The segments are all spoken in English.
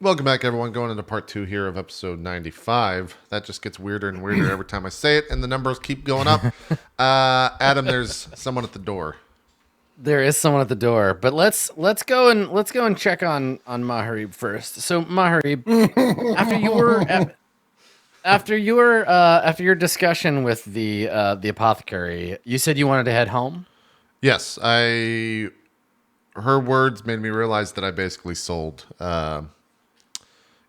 Welcome back, everyone. Going into part 2 here of episode 95. That just gets weirder and weirder every time I say it, and the numbers keep going up. Adam, there's someone at the door. There is someone at the door, but let's go and check on Maharib first. So Maharib, after your discussion with the apothecary, you said you wanted to head home. Yes, her words made me realize that I basically sold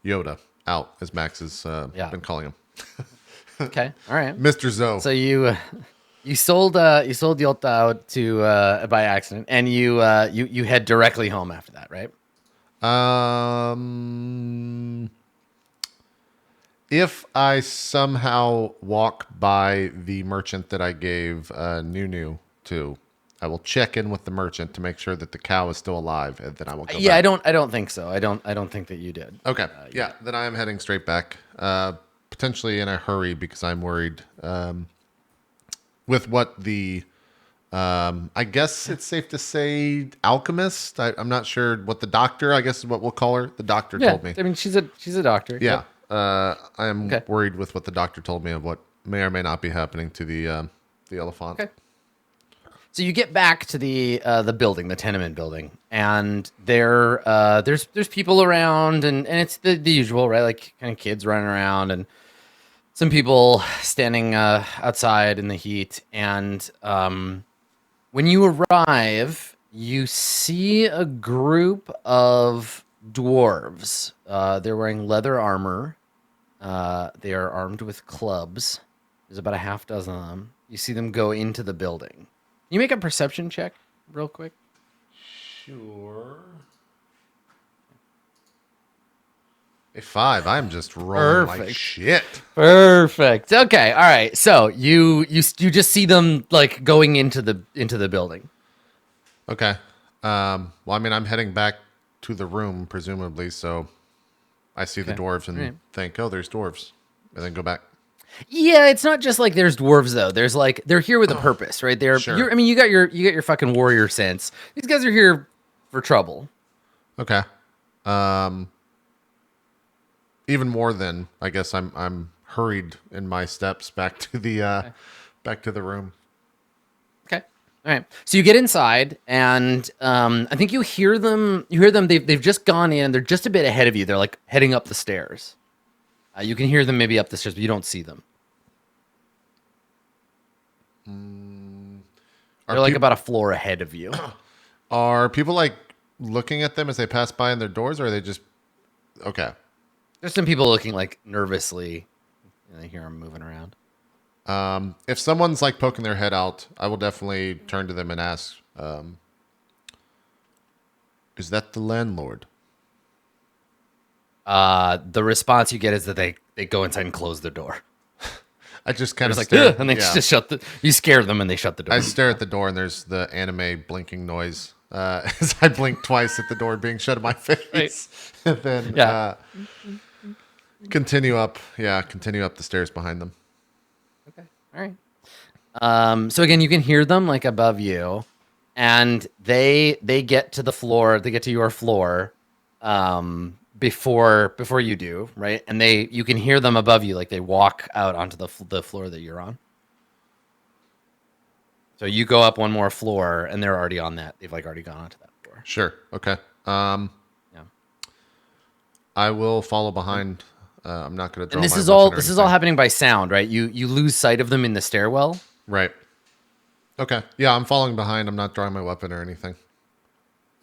Yoda out, as Max has been calling him. Okay, all right, Mr. Zoe. So you sold Yota out to by accident, and you head directly home after that, right? If I somehow walk by the merchant that I gave Nunu to, I will check in with the merchant to make sure that the cow is still alive, and then I will go back. I don't think so. I don't think that you did. Okay. Yeah, then I am heading straight back. Potentially in a hurry because I'm worried with what the I guess it's safe to say alchemist. I'm not sure what the doctor, I guess is what we'll call her. The doctor told me. I mean, she's a doctor. Yeah. Yep. I am worried with what the doctor told me of what may or may not be happening to the elephant. Okay. So you get back to the building, the tenement building, and there's people around, and it's the usual, right? Like kind of kids running around, and some people standing outside in the heat. And when you arrive, you see a group of dwarves. They're wearing leather armor. They are armed with clubs. There's about a half dozen of them. You see them go into the building. Can you make a perception check real quick? Sure. A 5. I'm just rolling like shit. Perfect. Okay. All right. So you just see them like going into the building. Okay. Well, I mean, I'm heading back to the room, presumably, so I see the dwarves and think, oh, there's dwarves, and then go back. Yeah, it's not just like there's dwarves though. There's like they're here with a purpose, right? Sure. I mean, you got your fucking warrior sense. These guys are here for trouble. Okay. Even more than I guess I'm hurried in my steps back to the back to the room. Okay. All right. So you get inside, and I think you hear them. They've just gone in. They're just a bit ahead of you. They're like heading up the stairs. You can hear them maybe up the stairs, but you don't see them. They're like about a floor ahead of you. Are people like looking at them as they pass by in their doors, or are they just okay? There's some people looking like nervously. I hear them moving around. If someone's like poking their head out, I will definitely turn to them and ask, "Is that the landlord?" The response you get is that they go inside and close the door. I just kind of like, stare, and they just shut the. You scare them and they shut the door. I stare at the door and there's the anime blinking noise as I blink twice at the door being shut in my face, and then continue up the stairs behind them. Okay, all right. So again, you can hear them like above you, and they get to the floor. They get to your floor. Before you do, right? And you can hear them above you, like they walk out onto the floor that you're on. So you go up one more floor, and they're already on that. They've like already gone onto that floor. Sure. Okay. I will follow behind. I'm not going to draw. And this is all happening by sound, right? You lose sight of them in the stairwell. Right. Okay. Yeah, I'm following behind. I'm not drawing my weapon or anything.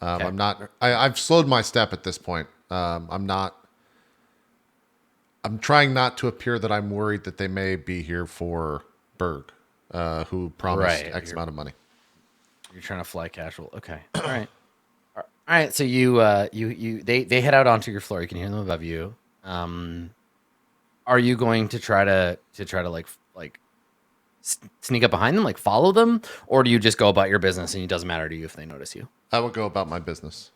Okay. I'm not. I've slowed my step at this point. I'm trying not to appear that I'm worried that they may be here for Berg, who promised X amount of money. You're trying to fly casual. Okay. All right. All right. So they head out onto your floor. You can hear them above you. Are you going to try to like sneak up behind them, like follow them, or do you just go about your business and it doesn't matter to you if they notice you? I will go about my business.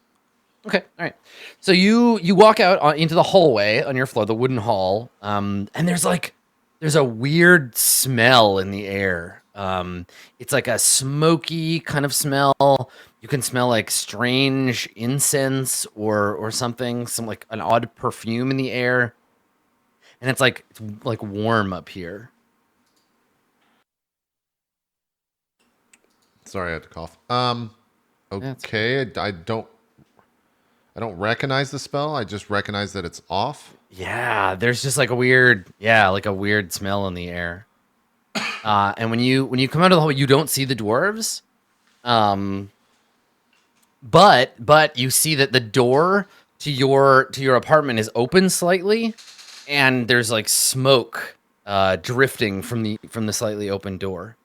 Okay, all right. So you walk out into the hallway on your floor, the wooden hall, and there's a weird smell in the air. It's like a smoky kind of smell. You can smell like strange incense or something, some like an odd perfume in the air, and it's like warm up here. Sorry, I had to cough. Yeah, Okay, I don't recognize the spell. I just recognize that it's off. Yeah, there's just like a weird smell in the air. And when you come out of the hallway, you don't see the dwarves. But you see that the door to your apartment is open slightly, and there's like smoke drifting from the slightly open door.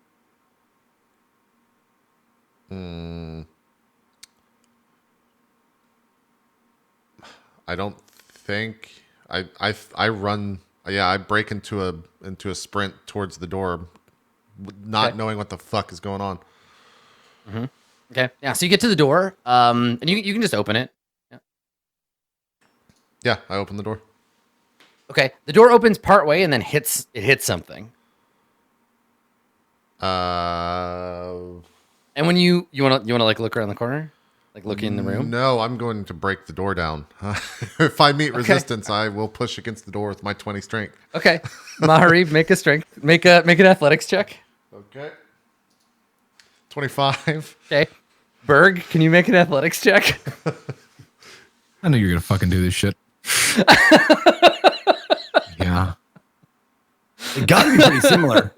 I don't think I run. Yeah, I break into a sprint towards the door, not Okay. knowing what the fuck is going on. Okay. Yeah. So you get to the door, and you can just open it. Yeah. Yeah, I open the door. Okay. The door opens part way and then hits something. And when you wanna like look around the corner, like look in the room. No, I'm going to break the door down. If I meet resistance, I will push against the door with my 20 strength. Okay. Mahari, make an athletics check. Okay. 25. Okay. Berg, can you make an athletics check? I know you're gonna fucking do this shit. Yeah. It gotta be pretty similar.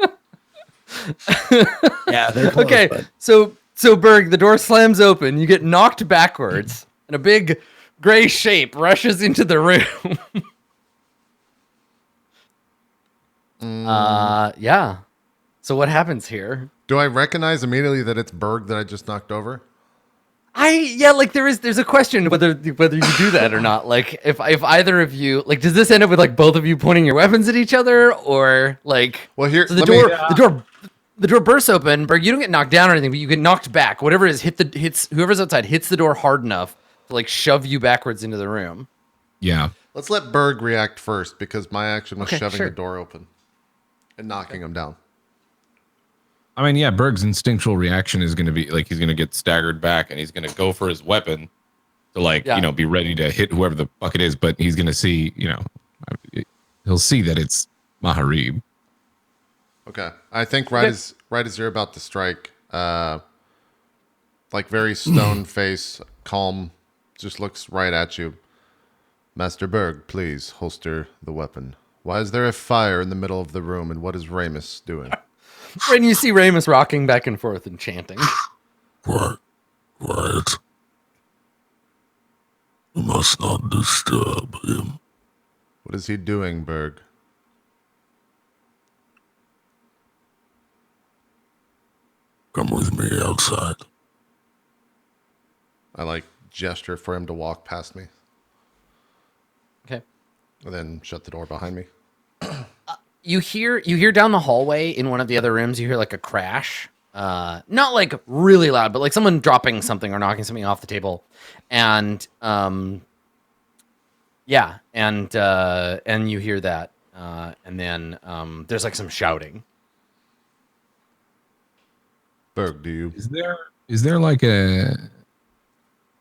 Yeah, they're close, Okay. but- So Berg, the door slams open. You get knocked backwards, and a big gray shape rushes into the room. Yeah. So what happens here? Do I recognize immediately that it's Berg that I just knocked over? Like there's a question whether you do that or not. Like if either of you, like, does this end up with like both of you pointing your weapons at each other, or like? Well, here, So let me- the door bursts open. Berg, you don't get knocked down or anything, but you get knocked back. Whatever it is, hits whoever's outside hits the door hard enough to like shove you backwards into the room. Yeah. Let's let Berg react first because my action was Okay, shoving sure. the door open and knocking him down. I mean, yeah, Berg's instinctual reaction is going to be like he's going to get staggered back and he's going to go for his weapon to like, Yeah. be ready to hit whoever the fuck it is. But he's going to see, he'll see that it's Maharib. Okay. I think right as you're about to strike, like very stone face, calm, just looks right at you. Master Berg, please holster the weapon. Why is there a fire in the middle of the room, and what is Ramus doing? And you see Ramus rocking back and forth and chanting. Quiet. You must not disturb him. What is he doing, Berg? Come with me outside. I like gesture for him to walk past me Okay. and then shut the door behind me. You hear down the hallway in one of the other rooms, you hear like a crash. Not like really loud, but like someone dropping something or knocking something off the table. And yeah, and you hear that. And then there's like some shouting. Berg, do you? Is there like a,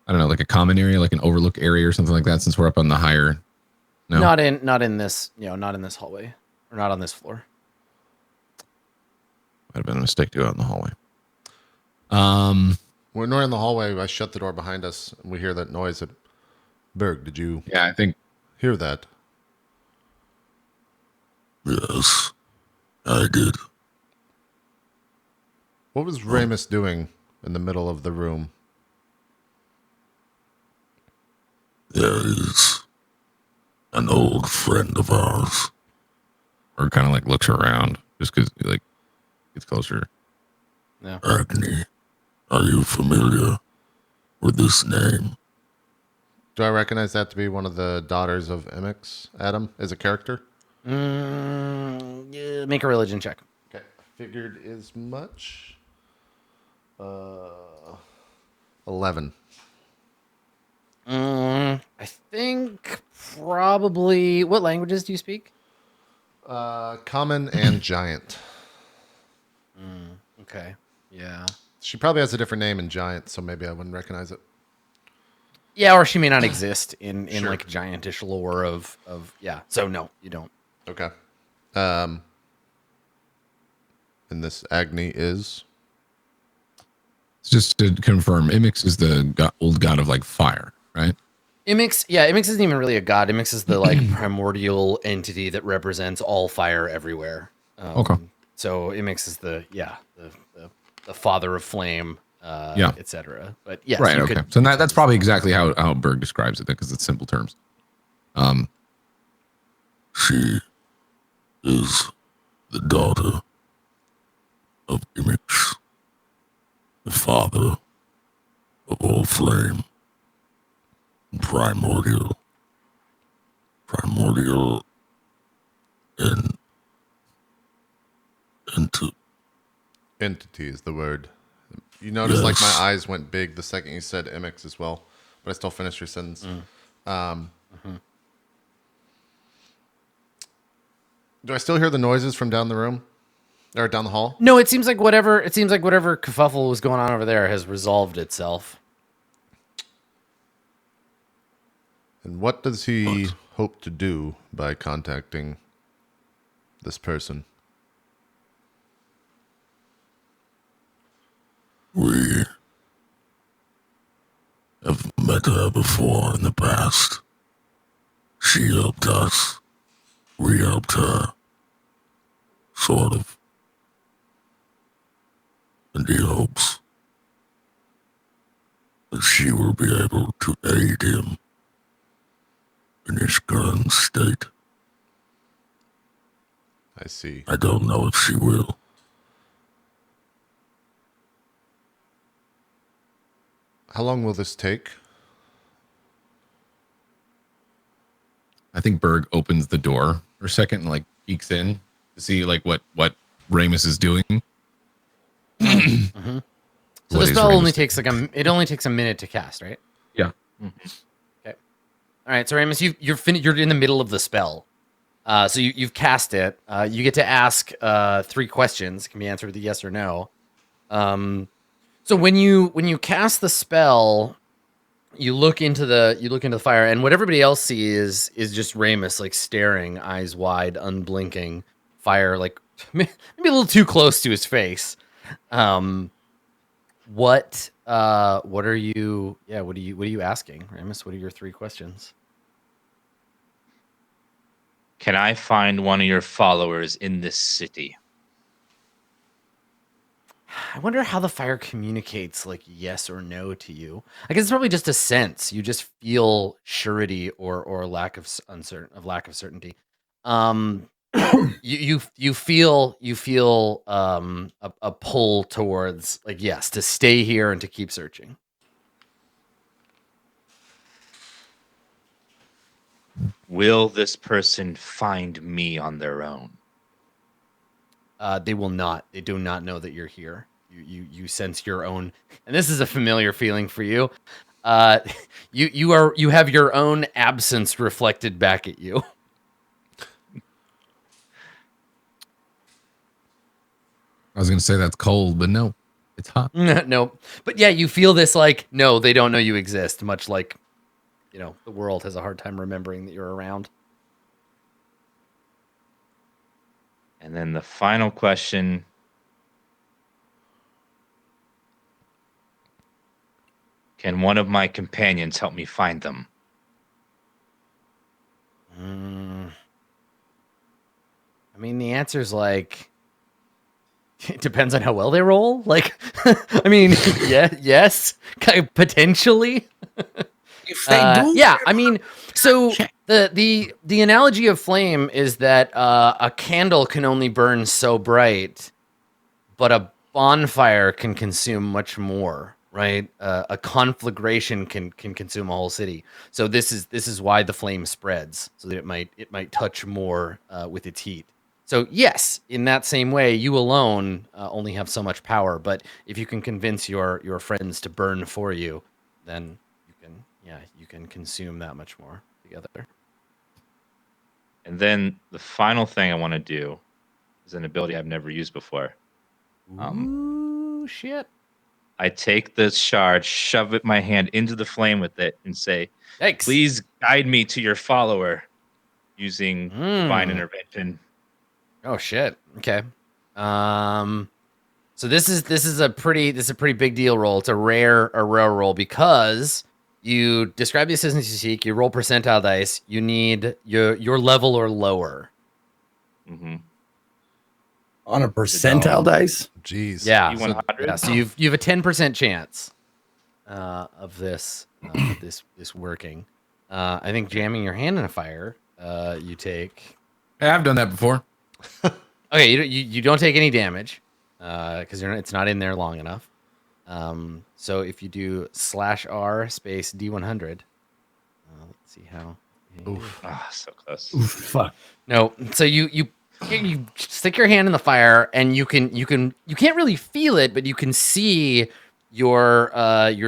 I don't know, like a common area, like an overlook area or something like that, since we're up on the higher? No. Not in this, not in this hallway. Or not on this floor. Might have been a mistake to go out in the hallway. When we're in the hallway, I shut the door behind us, and we hear that noise. Berg, did you Yeah, I think hear that? Yes, I did. What was Ramus doing in the middle of the room? There is an old friend of ours. or kind of like looks around just because like gets closer. Agni, are you familiar with this name? Do I recognize that to be one of the daughters of Emix, Adam, as a character? Yeah, make a religion check. Okay, figured as much. 11. I think probably. What languages do you speak? Common and giant. Okay. Yeah. She probably has a different name in Giant, so maybe I wouldn't recognize it. Yeah, or she may not exist in Sure. like giantish lore of yeah. So no, you don't. Okay. And this Agni is Just to confirm, Imix is the old god of like fire, right? Imix, yeah, Imix isn't even really a god. Imix is the like primordial entity that represents all fire everywhere. Okay. So Imix is the father of flame, Yeah. etc. But yes, Right. you Okay. could, So that's probably exactly how Berg describes it, because it's simple terms. She is the daughter of Imix, the father of all flame, primordial, and into entity is the word. You notice like my Yes. eyes went big the second you said MX as well, but I still finished your sentence. Do I still hear the noises from down the room or down the hall? No, it seems like whatever kerfuffle was going on over there has resolved itself. And what does he What? hope to do by contacting this person? We have met her before in the past. She helped us. We helped her. Sort of. And he hopes that she will be able to aid him in his current state. I see. I don't know if she will. How long will this take? I think Berg opens the door for a second and like peeks in to see like what Ramus is doing. So What the is spell only Ramus takes it only takes a minute to cast, right? Yeah. Okay. All right. So Ramus, you're in the middle of the spell. So you've cast it. You get to ask 3 questions. Can be answered with a yes or no. So when you cast the spell, you look into the fire, and what everybody else sees is just Ramus like staring, eyes wide, unblinking, fire like maybe a little too close to his face. What are you asking, Ramus? What are your 3 questions? Can I find one of your followers in this city? I wonder how the fire communicates like yes or no to you. I guess it's probably just a sense. You just feel surety or lack of certainty. You feel a pull towards like yes to stay here and to keep searching. Will this person find me on their own? They will not. They do not know that you're here. You sense your own, and this is a familiar feeling for you. You have your own absence reflected back at you. I was gonna say that's cold, but no, it's hot. No, but yeah, you feel this like no, they don't know you exist. Much like, the world has a hard time remembering that you're around. And then the final question. Can one of my companions help me find them? I mean, the answer is like it depends on how well they roll. Like, I mean, yes, potentially. If they do, Yeah, I mean, so the analogy of flame is that a candle can only burn so bright, but a bonfire can consume much more, right? A conflagration can consume a whole city. So this is why the flame spreads, so that it might touch more with its heat. So yes, in that same way, you alone only have so much power, but if you can convince your friends to burn for you, then you can consume that much more together. And then the final thing I want to do is an ability I've never used before. Oh shit! I take this shard, shove it my hand into the flame with it, and say, Yikes! "Please guide me to your follower," using divine Mm. intervention. Oh shit. Okay. So this is a pretty big deal roll. It's a rare roll because you describe the assistance you seek. You roll percentile dice. You need your level or lower. Mm-hmm. On a percentile dice? Jeez. Yeah. D100? Yeah. So you have a 10% chance of this this working. I think jamming your hand in a fire. You take. Hey, I've done that before. Okay, you don't take any damage because it's not in there long enough. So if you do /R space D100, let's see how. Oof. Ah, so close. Oof, fuck. No, so you stick your hand in the fire and you can't really feel it, but you can see your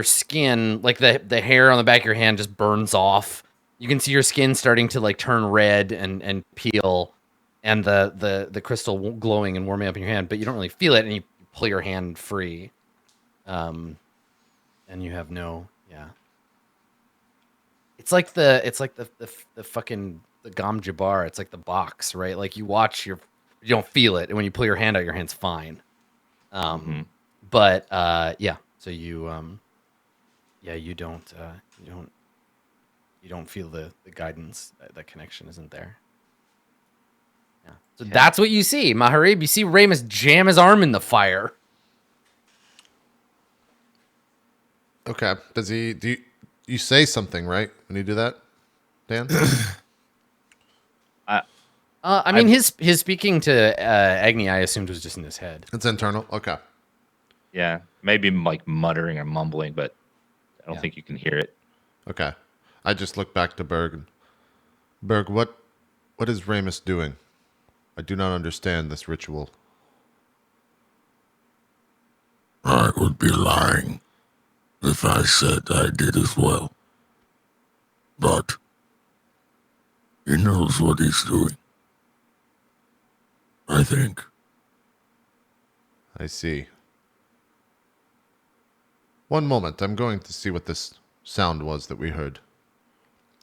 skin, like the hair on the back of your hand just burns off. You can see your skin starting to like turn red and peel, and the crystal glowing and warming up in your hand, but you don't really feel it, and you pull your hand free, and you have no It's like the fucking the Gom Jabbar. It's like the box, right? Like you don't feel it, and when you pull your hand out, your hand's fine. But yeah. So you you don't feel the guidance. That connection isn't there. Yeah. So that's what you see, Maharib. You see Ramus jam his arm in the fire. Okay. Does he? Do you say something right when you do that, Dan? I mean, his speaking to Agni, I assumed was just in his head. It's internal. Okay. Yeah, maybe like muttering or mumbling, but I don't think you can hear it. Okay. I just look back to Berg. And, Berg, what is Ramus doing? I do not understand this ritual. I would be lying if I said I did as well. But he knows what he's doing. I think. I see. One moment. I'm going to see what this sound was that we heard.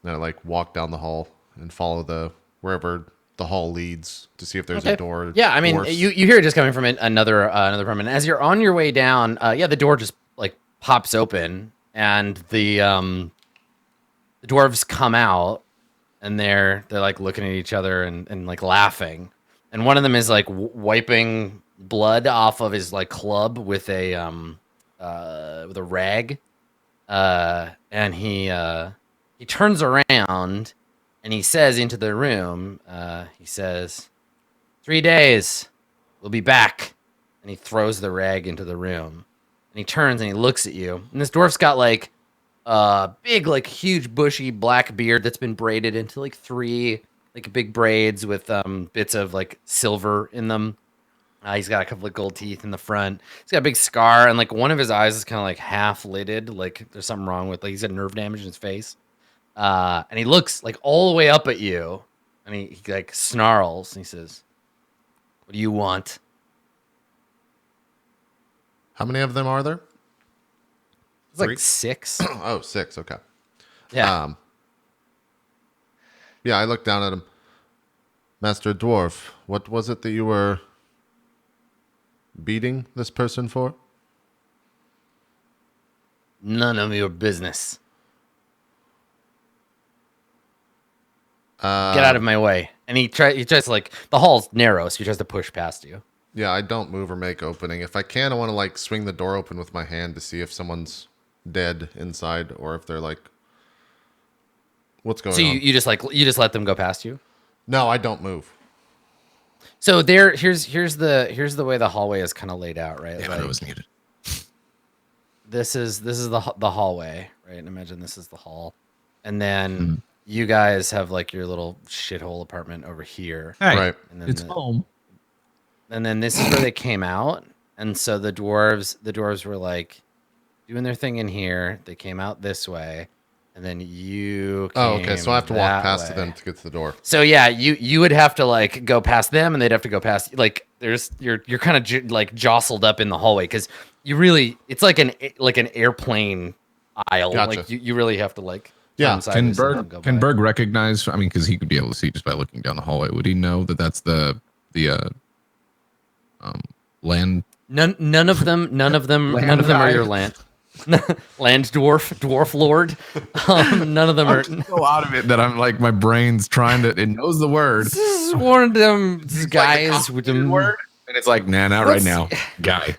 And I like walk down the hall and follow wherever the hall leads to see if there's a door. Yeah, I mean, doors. you hear it just coming from another room, and as you're on your way down, the door just like pops open, and the dwarves come out, and they're like looking at each other and like laughing, and one of them is like wiping blood off of his like club with a rag, and he turns around and he says into the room, he says, 3 days, we'll be back. And he throws the rag into the room. And he turns and he looks at you. And this dwarf's got like big, like huge, bushy black beard that's been braided into like 3 like big braids with bits of like silver in them. He's got a couple of gold teeth in the front. He's got a big scar, and like one of his eyes is kind of like half lidded. Like there's something wrong with, like he's got nerve damage in his face. And he looks like all the way up at you, and he like snarls, and he says, "What do you want?" How many of them are there? It's like 3? 6. Oh, 6. Okay. Yeah. Yeah, I looked down at him. Master Dwarf, what was it that you were beating this person for? None of your business. Get out of my way. And he tries to, like, the hall's narrow, so he tries to push past you. Yeah, I don't move or make opening. If I can, I want to like swing the door open with my hand to see if someone's dead inside or if they're like, what's going So on? you just let them go past you? No, I don't move. So here's the way the hallway is kind of laid out, right? Yeah, like, but it was needed. This is the hallway, right? And imagine this is the hall, and then you guys have like your little shithole apartment over here, Hey, Right. and then it's home. and then this is where they came out, and so the dwarves were like doing their thing in here. They came out this way, and then you. Oh, okay. So I have to walk that past way. them to get to the door. So yeah, you would have to like go past them, and they'd have to go past. Like you're kind of like jostled up in the hallway because you really it's like an airplane aisle. Gotcha. Like you really have to like. Yeah. turn sideways Can and then go Berg by. Berg recognize? I mean, because he could be able to see just by looking down the hallway. Would he know that that's the land? None of them are your land dwarf lord. None of them are. So out of it that I'm like my brain's trying to. It knows the word. This is one of them guys with them. Word, and it's like, nah, not right now, guy.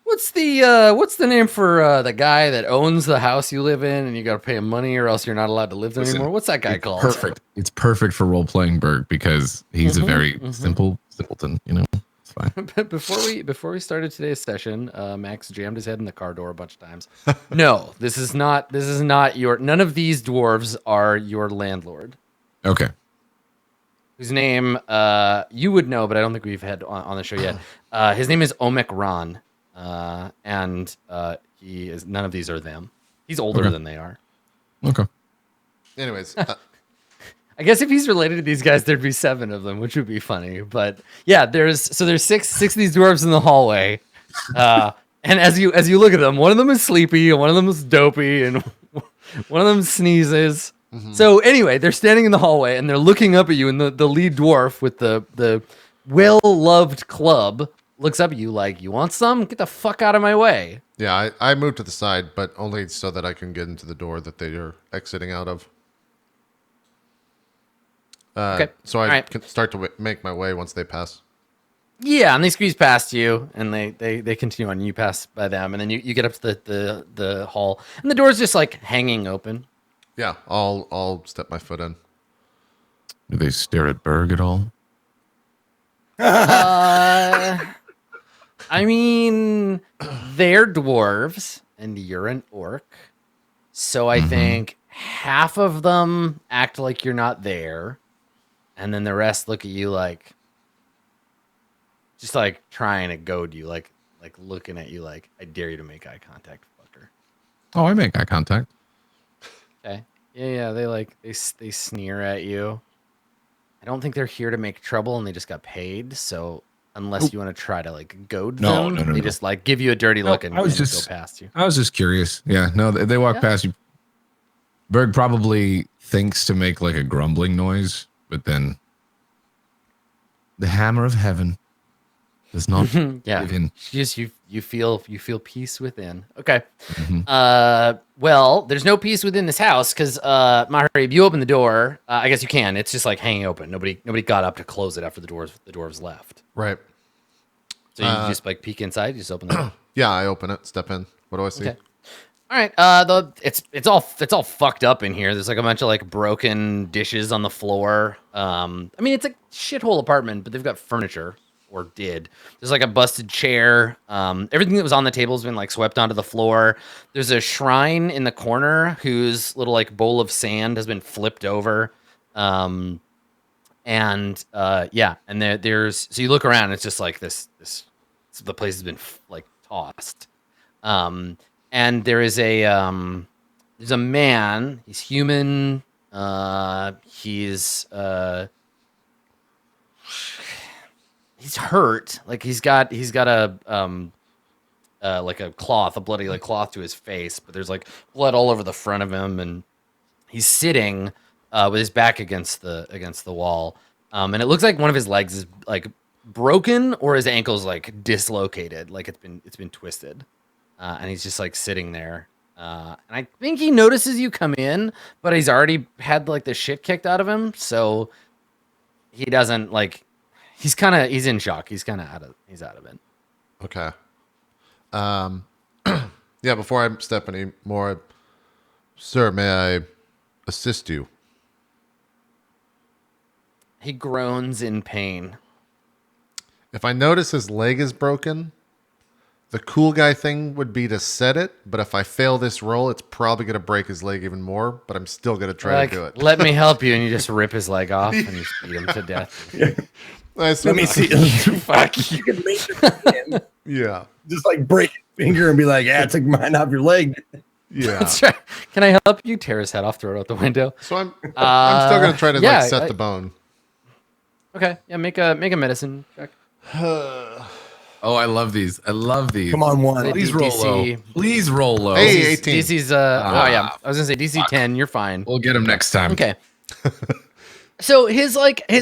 What's the name for the guy that owns the house you live in, and you got to pay him money, or else you're not allowed to live there anymore? What's that guy called? Perfect. It's perfect for role playing Berg because he's a very simpleton. You know, it's fine. But before we started today's session, Max jammed his head in the car door a bunch of times. No, this is not your. None of these dwarves are your landlord. Okay. Whose name you would know, but I don't think we've had on the show yet. His name is Omicron, and he is. None of these are them. He's older than they are. Okay. Anyways, I guess if he's related to these guys, there'd be 7 of them, which would be funny. But yeah, there's six of these dwarves in the hallway, and as you look at them, one of them is sleepy, and one of them is dopey, and one of them sneezes. So anyway, they're standing in the hallway and they're looking up at you, and the lead dwarf with the well-loved club looks up at you like, "You want some? Get the fuck out of my way." yeah, I moved to the side, but only so that I can get into the door that they are exiting out of. Okay. So I Alright. can start to make my way once they pass. Yeah, and they squeeze past you, and they continue on. You pass by them, and then you get up to the hall, and the door's just like hanging open. Yeah, I'll step my foot in. Do they stare at Berg at all? I mean, they're dwarves, and you're an orc, so I think half of them act like you're not there, and then the rest look at you like, just like trying to goad you, like looking at you like, "I dare you to make eye contact, fucker." Oh, I make eye contact. Okay. Yeah. They sneer at you. I don't think they're here to make trouble, and they just got paid. So unless you want to try to like goad No, them, no, they no. just like give you a dirty look and, I was and just- go past you. I was just curious. Yeah, no, they walk Yeah. past you. Berg probably thinks to make like a grumbling noise, but then the hammer of heaven does not Yeah. give in. Just you feel peace within. Okay. Well, there's no peace within this house because Maharib, you open the door. I guess you can. It's just like hanging open. Nobody got up to close it after the dwarves left. Right. So you just like peek inside. You just open the door. Yeah, I open it, step in. What do I see? Okay. All right. It's all fucked up in here. There's like a bunch of like broken dishes on the floor. I mean, it's a shithole apartment, but they've got furniture, or did. There's like a busted chair. Everything that was on the table has been like swept onto the floor. There's a shrine in the corner whose little like bowl of sand has been flipped over. And there's so you look around, it's just like this the place has been like tossed. And there's a man. He's human. He's hurt. Like he's got a like a cloth, a bloody like cloth to his face, but there's like blood all over the front of him, and he's sitting with his back against the wall. And it looks like one of his legs is like broken, or his ankle's like dislocated, like it's been twisted. And he's just like sitting there. And I think he notices you come in, but he's already had like the shit kicked out of him, so he doesn't like. He's in shock. He's out of it. Okay. Yeah, before I step any more, sir, may I assist you? He groans in pain. If I notice his leg is broken, the cool guy thing would be to set it, but if I fail this roll, it's probably going to break his leg even more, but I'm still going to try Like, to do it. let me help you, and you just rip his leg off and you just beat him to death. I Let me see. Fuck you. You can make it again. Yeah. Just like break your finger and be like, "Yeah, I took mine off your leg." Yeah. Let's try. Can I help you? Tear his head off, throw it out the window. So I'm still gonna try to yeah, set the bone. Okay, yeah, make a medicine check. Oh, I love these. I love these. Come on, one. Say Please roll low. DC. Please roll low. Hey, 18. DC's oh yeah, I was gonna say DC 10. You're fine. We'll get him next time. Okay. So his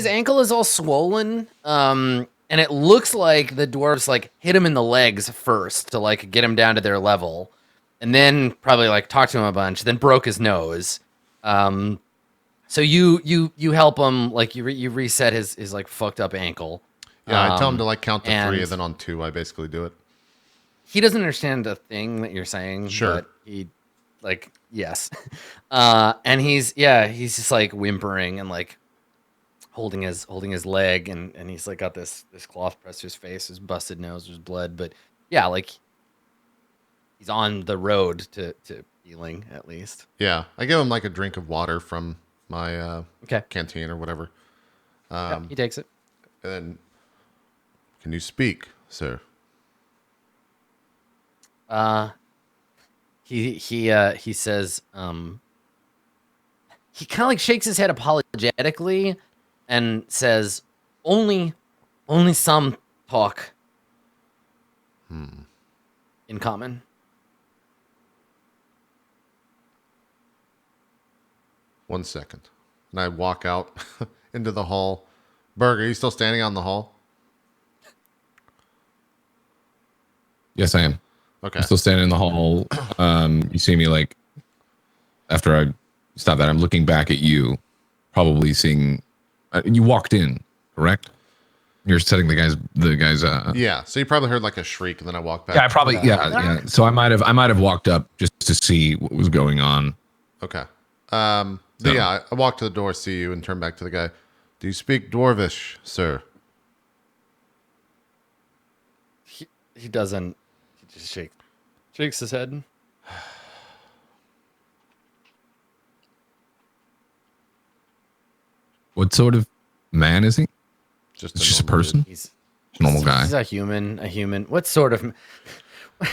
ankle is all swollen, and it looks like the dwarves like hit him in the legs first to like get him down to their level, and then probably like talked to him a bunch, then broke his nose. So you help him, like you reset his like fucked up ankle. Yeah, I tell him to like count to 3, and and then on 2, I basically do it. he doesn't understand a thing that you're saying. Sure. But he like yes, and he's just like whimpering and like holding his leg, and he's like got this cloth pressed to his face, his busted nose, there's blood, but yeah, like he's on the road to healing at least. Yeah, I give him like a drink of water from my Okay. canteen or whatever. Yeah, he takes it. And then, can you speak, sir? He says, he kind of like shakes his head apologetically and says, only some talk in common. One second. And I walk out into the hall. Berg, are you still standing on the hall? Yes, I am. Okay. I'm still standing in the hall. You see me like after I stop that, I'm looking back at you, probably seeing. You walked in, correct? You're setting the guy's. Yeah. So you probably heard like a shriek, and then I walked back. Yeah, I probably. Yeah. So I might have walked up just to see what was going on. Okay. So yeah, I walk to the door, see you, and turn back to the guy. Do you speak Dwarvish, sir? He doesn't. He just shakes his head. What sort of man is he? Just It's just a normal dude. person, He's normal guy. He's a human. What sort of?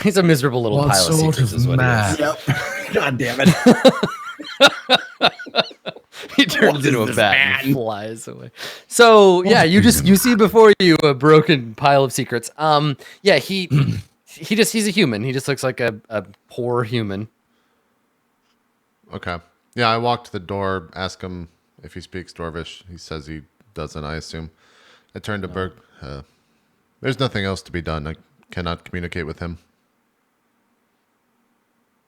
He's a miserable little What pile of sort secrets. of Is what man? he is. Yep. God damn it. He turns What into is a this bat man? and flies away. So yeah, you see before you a broken pile of secrets. Yeah, he's a human. He just looks like a poor human. Okay. Yeah, I walk to the door, ask him if he speaks Dwarvish. He says he doesn't, I assume. I turn to Berg. There's nothing else to be done. I cannot communicate with him.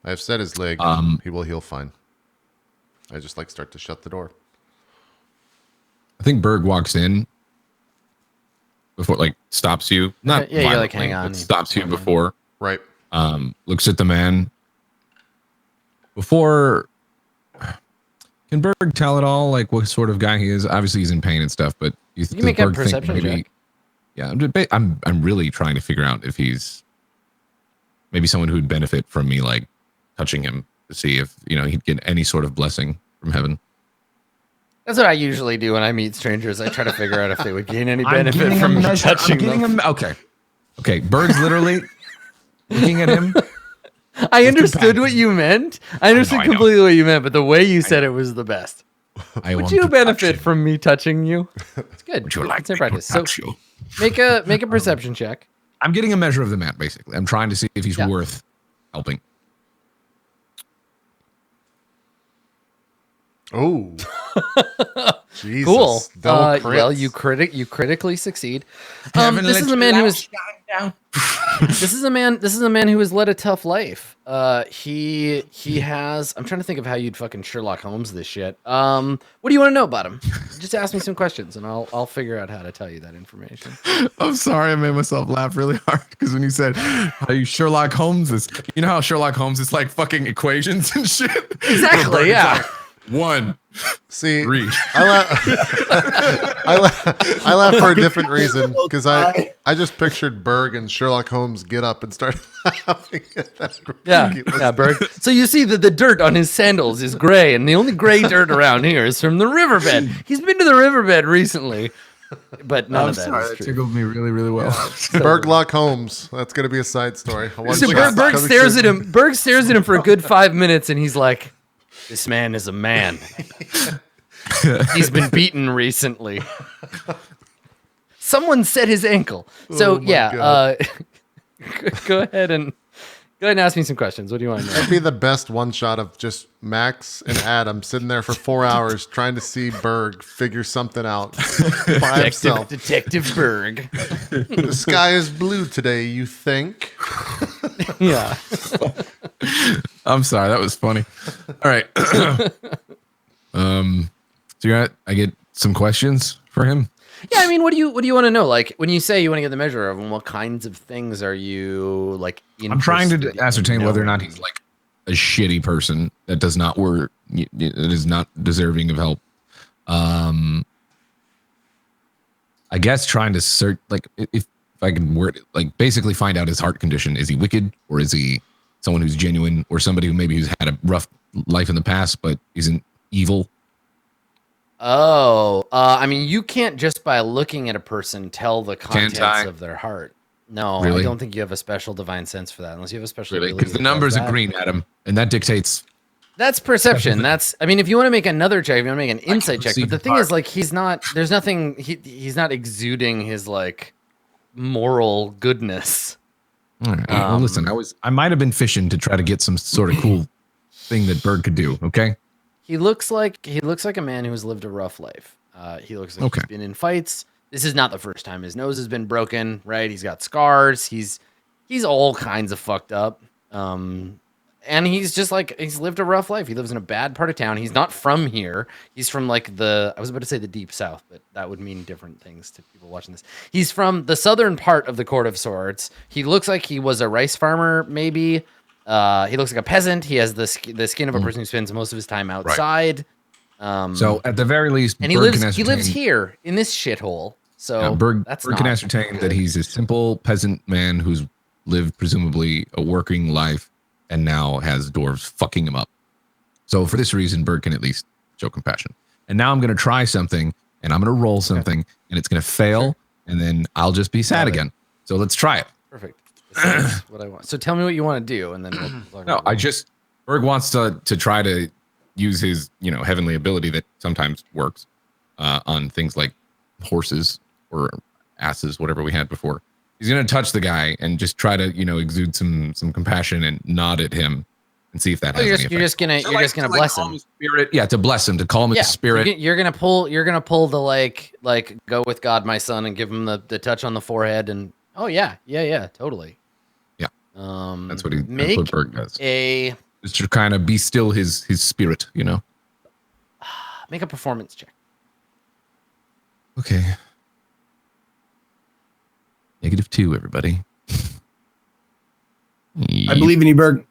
I have set his leg. He will heal fine. I just like start to shut the door. I think Berg walks in before, like, stops you. Not Yeah, you're like, violently, hang on. but stops you before. Right. Looks at the man. Before, can Berg tell at all, like, what sort of guy he is? Obviously, he's in pain and stuff, but You can make a perception check. Yeah, I'm really trying to figure out if he's maybe someone who would benefit from me, like, touching him to see if, he'd get any sort of blessing from heaven. That's what I usually do when I meet strangers. I try to figure out if they would gain any benefit from me touching them. Okay, Berg's literally looking at him. I understood what you meant. I understood I know. completely what you meant, but the way you said it was the best. I Would want you to benefit touch from me touching you? It's good. Would you like It's in me practice. to So touch you? make a perception check. I'm getting a measure of the man, basically. I'm trying to see if he's Yeah. worth helping. Oh. Jesus. Cool. Double Well, crits. you critically succeed. This is a man who was. This is a man who has led a tough life. He has. I'm trying to think of how you'd fucking Sherlock Holmes this shit. What do you want to know about him? Just ask me some questions, and I'll figure out how to tell you that information. I'm sorry, I made myself laugh really hard because when you said how you Sherlock Holmes is, you know how Sherlock Holmes is like fucking equations and shit? Exactly. Yeah. 1, See, 3. I laugh for a different reason because I just pictured Berg and Sherlock Holmes get up and start laughing at that. Yeah, Berg. So you see that the dirt on his sandals is gray, and the only gray dirt around here is from the riverbed. He's been to the riverbed recently. but none I'm of that sorry, is that true. tickled me really, really well. Berglock Holmes. That's gonna be a side story. A one So shot Berg coming stares soon. at him. Berg stares at him for a good 5 minutes, and he's like, "This man is a man. He's been beaten recently. Someone set his ankle." So Oh my yeah, God. go ahead and ask me some questions. What do you want to know? That'd be the best one shot of just Max and Adam sitting there for 4 hours trying to see Berg figure something out by himself. Detective Berg. The sky is blue today, you think? Yeah. I'm sorry, that was funny. All right. So I get some questions for him. Yeah, I mean, what do you want to know? Like, when you say you want to get the measure of him, what kinds of things are you like? I'm trying to interested in ascertain whether or not knowing? he's like a shitty person that does not work, that is not deserving of help. I guess trying to search, like, if I can word it, like, basically find out his heart condition. Is he wicked, or is he someone who's genuine, or somebody who maybe who's had a rough life in the past but isn't evil? Oh, I mean, you can't just by looking at a person tell the contents I? of their heart. No, Really? I don't think you have a special divine sense for that, unless you have a special Really? ability Because the that does numbers that. are green, Adam, and that dictates. That's perception. That's, I mean, if you want to make another check, if you want to make an insight check, perceive but the the thing heart. is, like, he's not, there's nothing, he's not exuding his, like, moral goodness. All right. Well, listen, I might have been fishing to try to get some sort of cool thing that Bird could do. Okay. He looks like a man who's lived a rough life. He looks like Okay. he's been in fights. This is not the first time his nose has been broken, right? He's got scars. He's all kinds of fucked up. And he's just like, he's lived a rough life. He lives in a bad part of town. He's not from here. He's from like I was about to say the deep south, but that would mean different things to people watching this. He's from the southern part of the Court of Swords. He looks like he was a rice farmer, maybe. He looks like a peasant. He has the skin of a person who spends most of his time outside. So at the very least, And Bird he can lives ascertain- here in this shithole. So Yeah, Bird that's can not ascertain that good. he's a simple peasant man who's lived presumably a working life and now has dwarves fucking him up. So for this reason, Bird can at least show compassion. And now I'm going to try something, and I'm going to roll something, and it's going to fail, and then I'll just be sad again. So let's try it. Perfect. This is what I want. So tell me what you want to do, and then we'll talk No, about it. Berg wants to try to use his, heavenly ability that sometimes works on things like horses or asses, whatever we had before. He's going to touch the guy and just try to, exude some compassion and nod at him and see if that has any effect. You're just gonna bless calm him. his spirit. Yeah, to bless him, to calm his spirit. You're gonna pull the like go with God, my son, and give him the touch on the forehead, and yeah, totally. Yeah. That's what make Berg does. a Just to kind of be still his spirit, make a performance check. Okay. -2, everybody. I believe in you, Berg.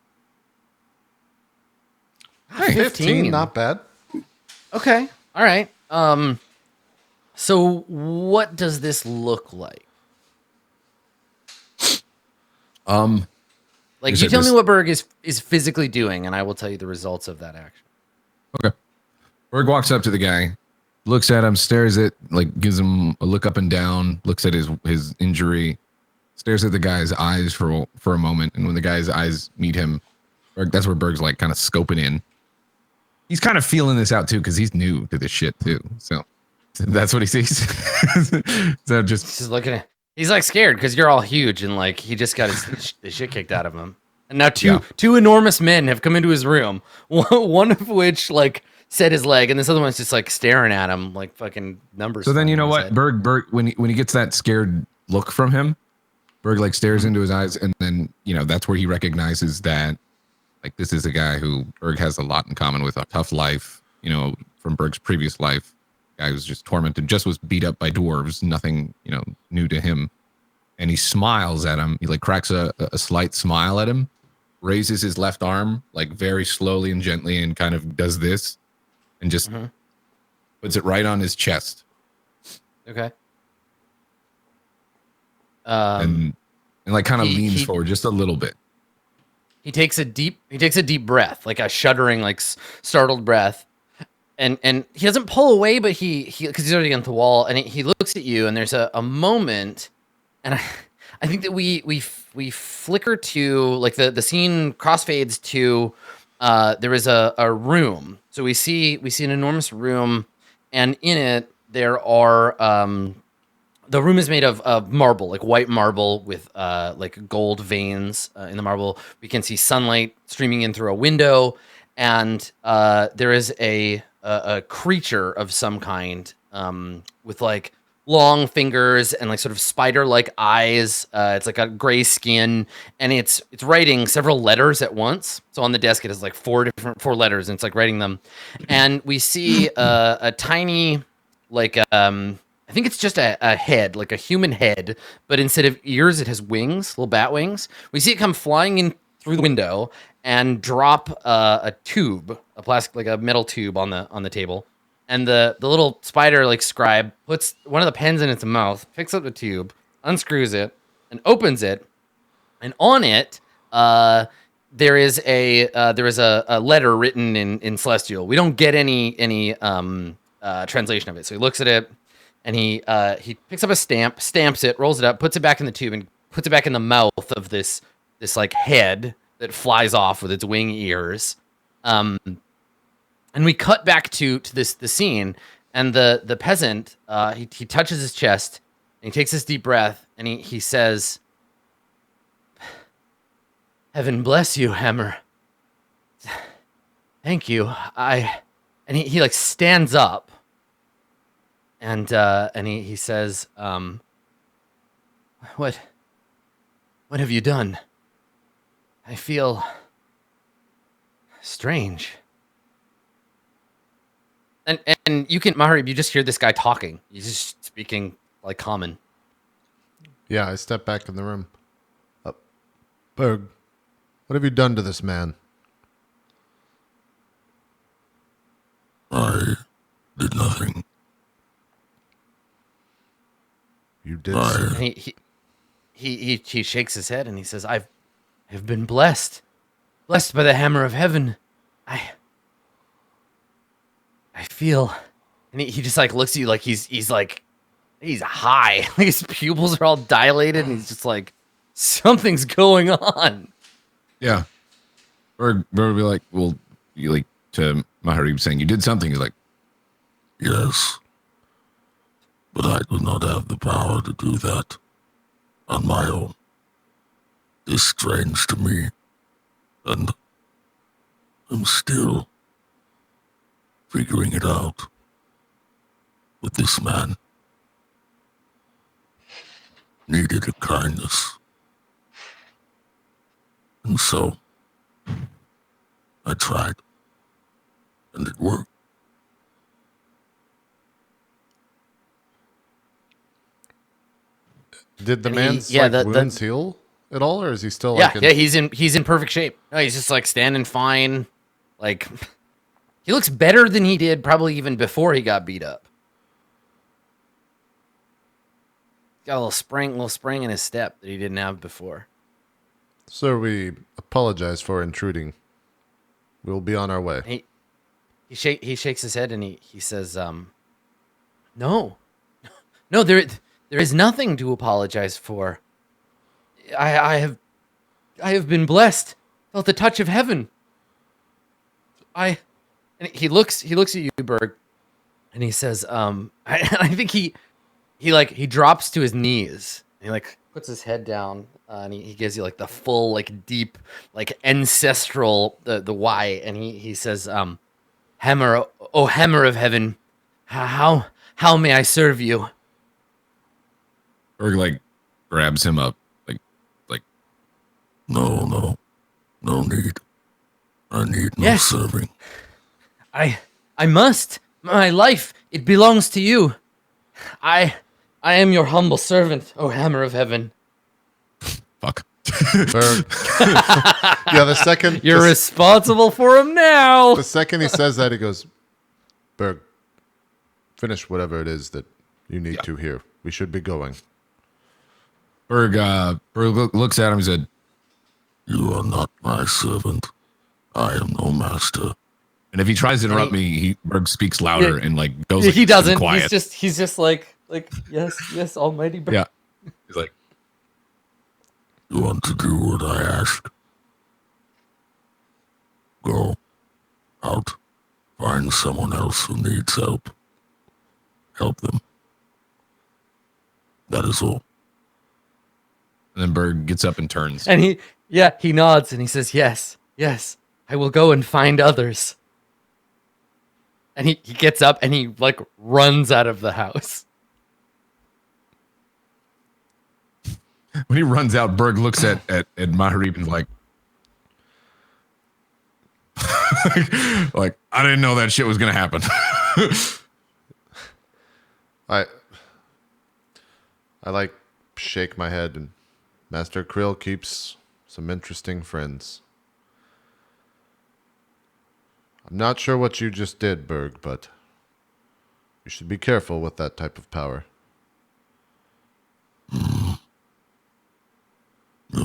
Hey, 15, not bad. Okay. All right. So what does this look like? Like, You you said tell me this- what Berg is physically doing, and I will tell you the results of that action. Okay. Berg walks up to the guy, looks at him, stares at, gives him a look up and down, looks at his injury, stares at the guy's eyes for a moment, and when the guy's eyes meet him, that's where Berg's kind of scoping in. He's kind of feeling this out too because he's new to this shit too. So that's what he sees. So just He's looking at. He's scared because you're all huge, and he just got the shit kicked out of him. And now two enormous men have come into his room. One of which set his leg, and this other one's just staring at him like fucking numbers. so then you know flying in what his head. Berg when he gets that scared look from him, Berg stares into his eyes, and then that's where he recognizes that this is a guy who Berg has a lot in common with, a tough life, from Berg's previous life. Guy who's just tormented, just was beat up by dwarves, nothing, new to him. And he smiles at him. He cracks a slight smile at him, raises his left arm, very slowly and gently, and kind of does this and just puts it right on his chest. Okay. And kind of he- leans he- forward just a little bit. He takes a deep breath, like a shuddering, startled breath, and he doesn't pull away, but he because he's already against the wall, and he looks at you, and there's a moment, and I think that we flicker to like the scene crossfades to there is a room. So we see an enormous room, and in it there are the room is made of marble, like white marble with like gold veins in the marble. We can see sunlight streaming in through a window, and there is a creature of some kind with like long fingers and like sort of spider-like eyes. It's like a gray skin, and it's writing several letters at once. So on the desk it has like four letters, and it's like writing them. And we see a tiny like I think it's just a head, like a human head, but instead of ears, it has wings, little bat wings. We see it come flying in through the window and drop a tube, a plastic, like a metal tube on the table. And the little spider like scribe puts one of the pens in its mouth, picks up the tube, unscrews it, and opens it. And on it, there is a letter written in Celestial. We don't get any translation of it. So he looks at it, and he picks up a stamp, stamps it, rolls it up, puts it back in the tube, and puts it back in the mouth of this like head that flies off with its wing ears. And we cut back to the scene, and the peasant he touches his chest, and he takes this deep breath, and he says, "Heaven bless you, Hammer. Thank you. And he like stands up, and he says, what have you done? I feel strange." And you can, Maharib, you just hear this guy talking. He's just speaking like common. Yeah, I step back in the room. Berg, what have you done to this man? I did nothing. You did. And he shakes his head and he says, "I've been blessed by the hammer of heaven. I feel," and he just like looks at you like he's high. Like his pupils are all dilated, and he's just like, something's going on. Yeah. Or would be like, well, you like to Maharib saying you did something. He's like, Yes. But I do not have the power to do that on my own. It's strange to me, and I'm still figuring it out with this man. Needed a kindness. And so, I tried. And it worked. Did the And man's wounds heal at all, or is he still like he's in perfect shape. No, he's just like standing fine. Like he looks better than he did probably even before he got beat up. Got a little spring in his step that he didn't have before. Sir, we apologize for intruding. We'll be on our way. He shakes his head and he says, no, there is nothing to apologize for. I have been blessed, felt the touch of heaven. And he looks at you, Berg, and he says, I think he drops to his knees and he like puts his head down, and he gives you like the full like deep like ancestral the Y, and he says, "Hammer, oh hammer of heaven, how may I serve you?" Berg like grabs him up, like No need. I need no serving. I must. My life, it belongs to you. I am your humble servant, oh hammer of heaven. fuck. Berg. Yeah, the second You're responsible for him now. the second he says that, he goes, Berg, finish whatever it is that you need to here. We should be going. Berg looks at him and said, You are not my servant. I am no master. And if he tries to interrupt me, Berg speaks louder and like goes. Like, he doesn't. Quiet. He's just like yes, Almighty Berg. Yeah. He's like, You want to do what I ask? Go out, find someone else who needs help. Help them. That is all. and then Berg gets up and turns. And he nods and he says, yes, I will go and find others. And he gets up and he like runs out of the house. When he runs out, Berg looks at Maharib and like, like, I didn't know that shit was gonna happen. I like shake my head, and Master Krill keeps some interesting friends. I'm not sure what you just did, Berg, but you should be careful with that type of power. You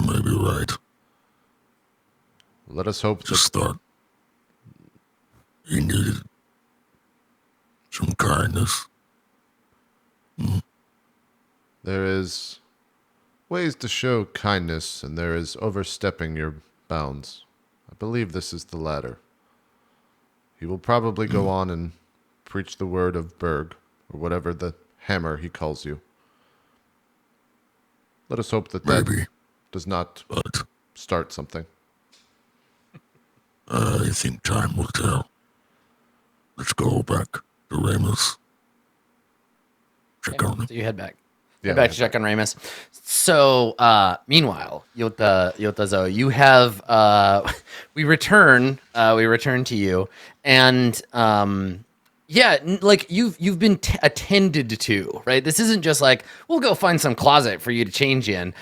may be right. Let us hope Just thought he needed some kindness. there is ways to show kindness, and there is overstepping your bounds. I believe this is the latter. He will probably go on and preach the word of Berg, or whatever the hammer he calls you. Let us hope that Maybe, does not but start something. I think time will tell. Let's go back to Ramus. Check on him. So you head back. Yeah, Head back to check on Ramus. So meanwhile, Yotazo, you have we return to you, and like you've been attended to, right? This isn't just like we'll go find some closet for you to change in.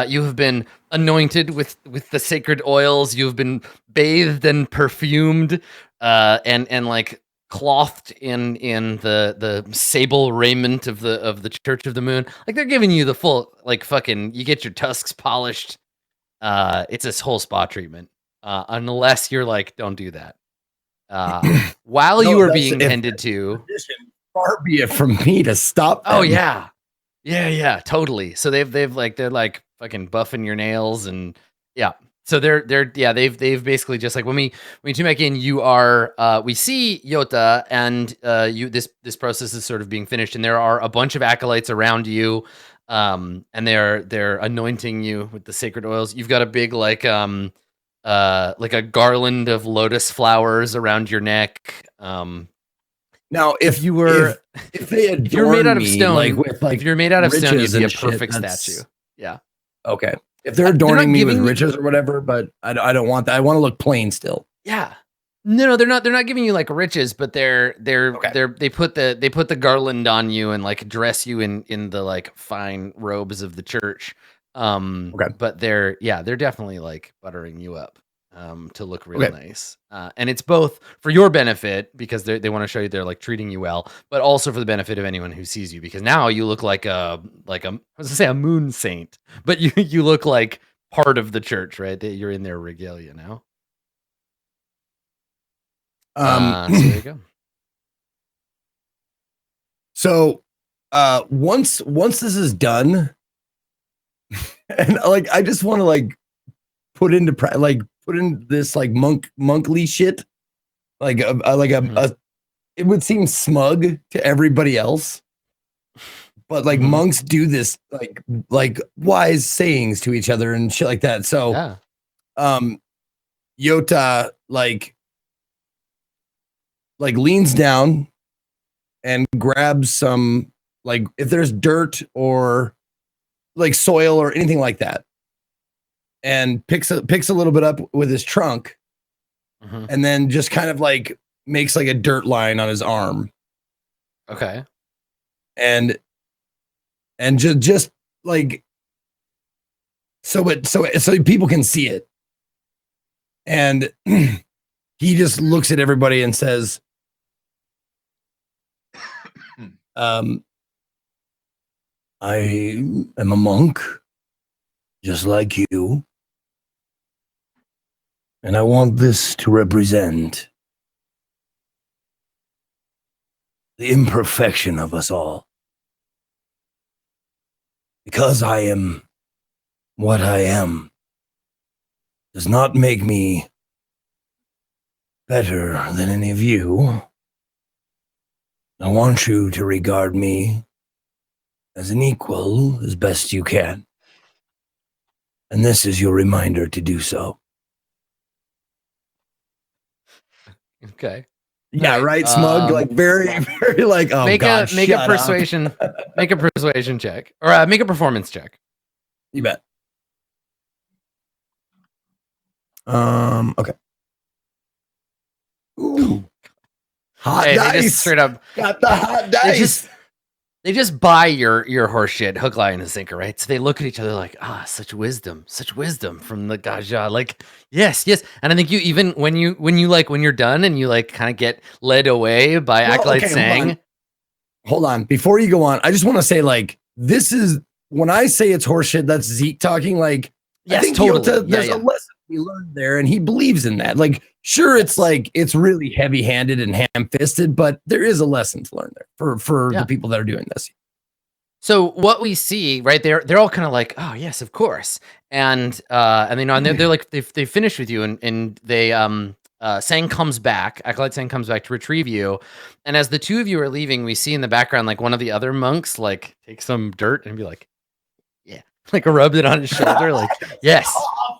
You have been anointed with the sacred oils. You've been bathed and perfumed, and like clothed in the sable raiment of the Church of the Moon. Like they're giving you the full like fucking. You get your tusks polished. It's this whole spa treatment. Unless you're like, don't do that. While you are being tended to. Far be it from me to stop them. Oh yeah. Totally. So they're like fucking buffing your nails and yeah. So they've basically just like when we tune back in, you are we see Yota and this process is sort of being finished, and there are a bunch of acolytes around you, and they're anointing you with the sacred oils. You've got a big like a garland of lotus flowers around your neck. Now, if you were if they had if you're made out of me, stone, like with like if you're made out of stone, riches you'd be a and shit, perfect that's- statue. Yeah. Okay. If they're They're not adorning me with giving you- riches or whatever, but I don't want that. I want to look plain still. Yeah. No, they're not giving you like riches, but they put the garland on you and like dress you in the like fine robes of the church. But they're definitely like buttering you up to look real nice. And it's both for your benefit because they want to show you they're like treating you well, but also for the benefit of anyone who sees you, because now you look like I was gonna say a moon saint, but you look like part of the church, right? That you're in their regalia now. So there you go. So once this is done, and like I just want to like put in this like monkly shit, like it would seem smug to everybody else, but like monks do this like wise sayings to each other and shit like that. So Yota like leans down and grabs some, like if there's dirt or like soil or anything like that, and picks a little bit up with his trunk, and then just kind of like makes like a dirt line on his arm. Okay. And just like so people can see it. And he just looks at everybody and says, I am a monk, just like you. And I want this to represent the imperfection of us all. Because I am what I am does not make me better than any of you. I want you to regard me as an equal as best you can. And this is your reminder to do so. Okay. Yeah, Right. right, smug. Like very, very like, oh make god, make a shut up. persuasion make a persuasion check. Or make a performance check. You bet. Okay. Ooh. Hot Hey, dice. they just straight up Got the hot dice. they just buy your horse shit, hook, line, and sinker, right? So they look at each other like, such wisdom from the Gaja. Like, yes. And I think you even when you're done and you like kind of get led away by Acolyte saying, hold on. Before you go on, I just want to say, like, this is when I say it's horseshit, that's Zeke talking. Like, yes, I think totally. There's a lesson we learned there, and he believes in that. Like, sure, it's like it's really heavy-handed and ham-fisted, but there is a lesson to learn there for the people that are doing this. So what we see, right? They're all kind of like, oh yes, of course, and they know, and they're like they finish with you, and they Sang comes back, Acolyte Sang comes back to retrieve you, and as the two of you are leaving, we see in the background like one of the other monks like take some dirt and be like, yeah, like rubs it on his shoulder, like yes,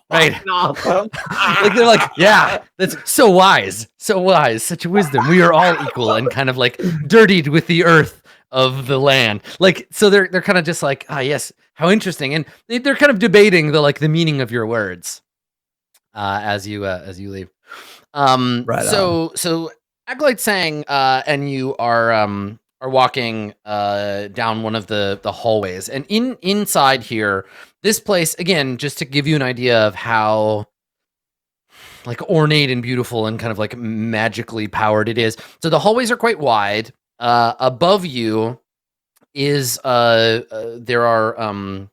right, like they're like, yeah, that's so wise, such wisdom. We are all equal and kind of like dirtied with the earth of the land, like so they're kind of just like, yes, how interesting, and they're kind of debating the meaning of your words as you leave. Right so Acolyte Sang and you are walking down one of the hallways, and inside here, this place, again, just to give you an idea of how like ornate and beautiful and kind of like magically powered it is. So the hallways are quite wide. Above you is there are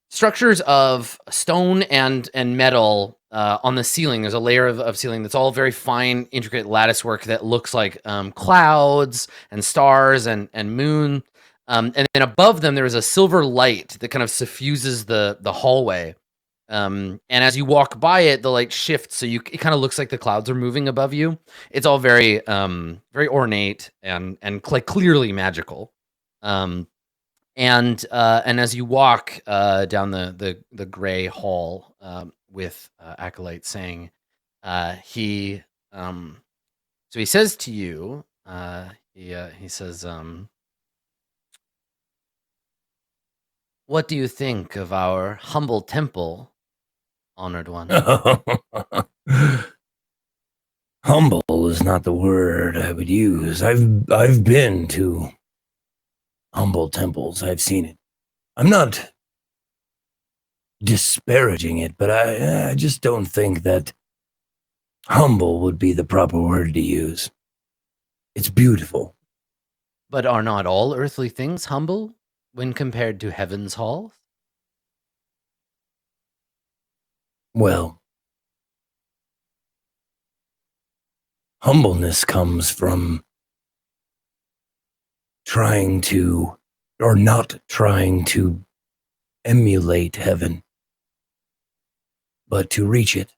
structures of stone and metal on the ceiling. There's a layer of ceiling that's all very fine, intricate lattice work that looks like clouds and stars and moon. And then above them, there is a silver light that kind of suffuses the hallway. And as you walk by it, the light shifts, so it kind of looks like the clouds are moving above you. It's all very very ornate and like clearly magical. And as you walk down the gray hall with Acolyte Sang, he says to you, he says, what do you think of our humble temple, honored one? Humble is not the word I would use. I've been to humble temples. I've seen it. I'm not disparaging it, but I just don't think that humble would be the proper word to use. It's beautiful. But are not all earthly things humble when compared to heaven's halls? Well, humbleness comes from trying to, or not trying to, emulate heaven, but to reach it.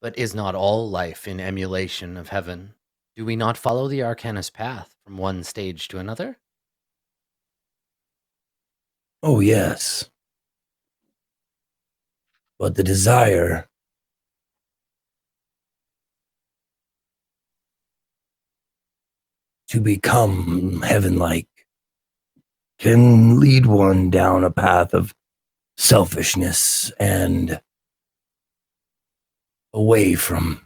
But is not all life in emulation of heaven? Do we not follow the Arcanist path from one stage to another? Oh, yes. But the desire to become heaven-like can lead one down a path of selfishness and away from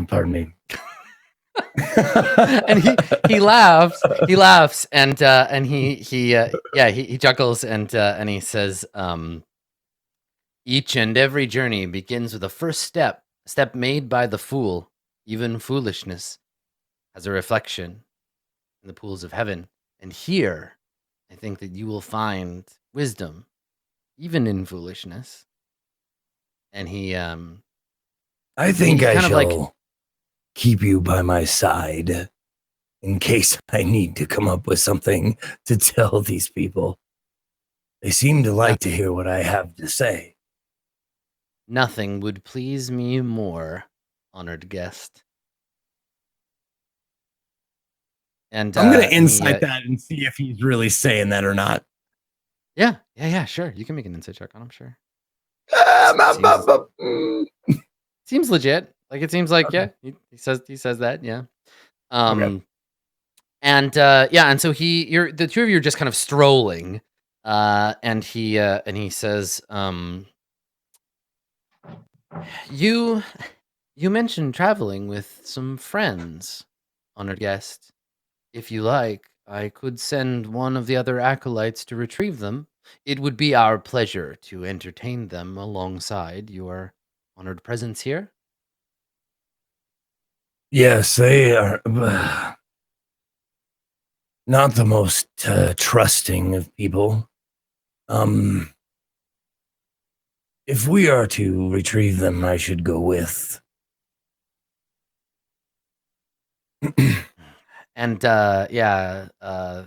pardon me. And he laughs and he chuckles and he says, each and every journey begins with a first step made by the fool. Even foolishness has a reflection in the pools of heaven, and here I think that you will find wisdom even in foolishness. And he I think he I kind of, like- shall keep you by my side in case I need to come up with something to tell these people. They seem to like to hear what I have to say. nothing would please me more, honored guest. And I'm gonna and he, insight that and see if he's really saying that or not. Yeah, sure. You can make an insight check on him, sure. Seems legit. Like, it seems like, Okay. yeah, he says that, yeah. Okay. And and so the two of you are just kind of strolling, and he says, you mentioned traveling with some friends, honored guest. If you like, I could send one of the other acolytes to retrieve them. It would be our pleasure to entertain them alongside your honored presence here. Yes, they are not the most trusting of people. If we are to retrieve them, I should go with. And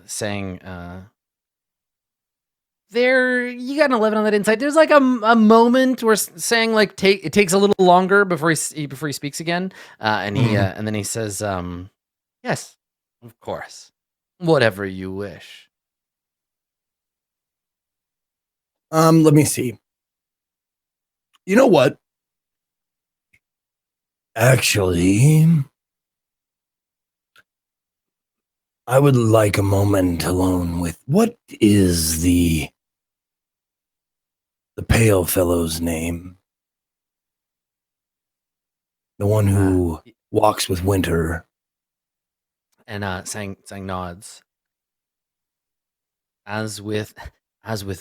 saying there, you got an 11 on that insight. There's like a moment where saying like it takes a little longer before he speaks again, and then he says, yes, of course, whatever you wish. Let me see. You know what? Actually, I would like a moment alone with what is the pale fellow's name? The one who walks with Winter. And Sang nods. As with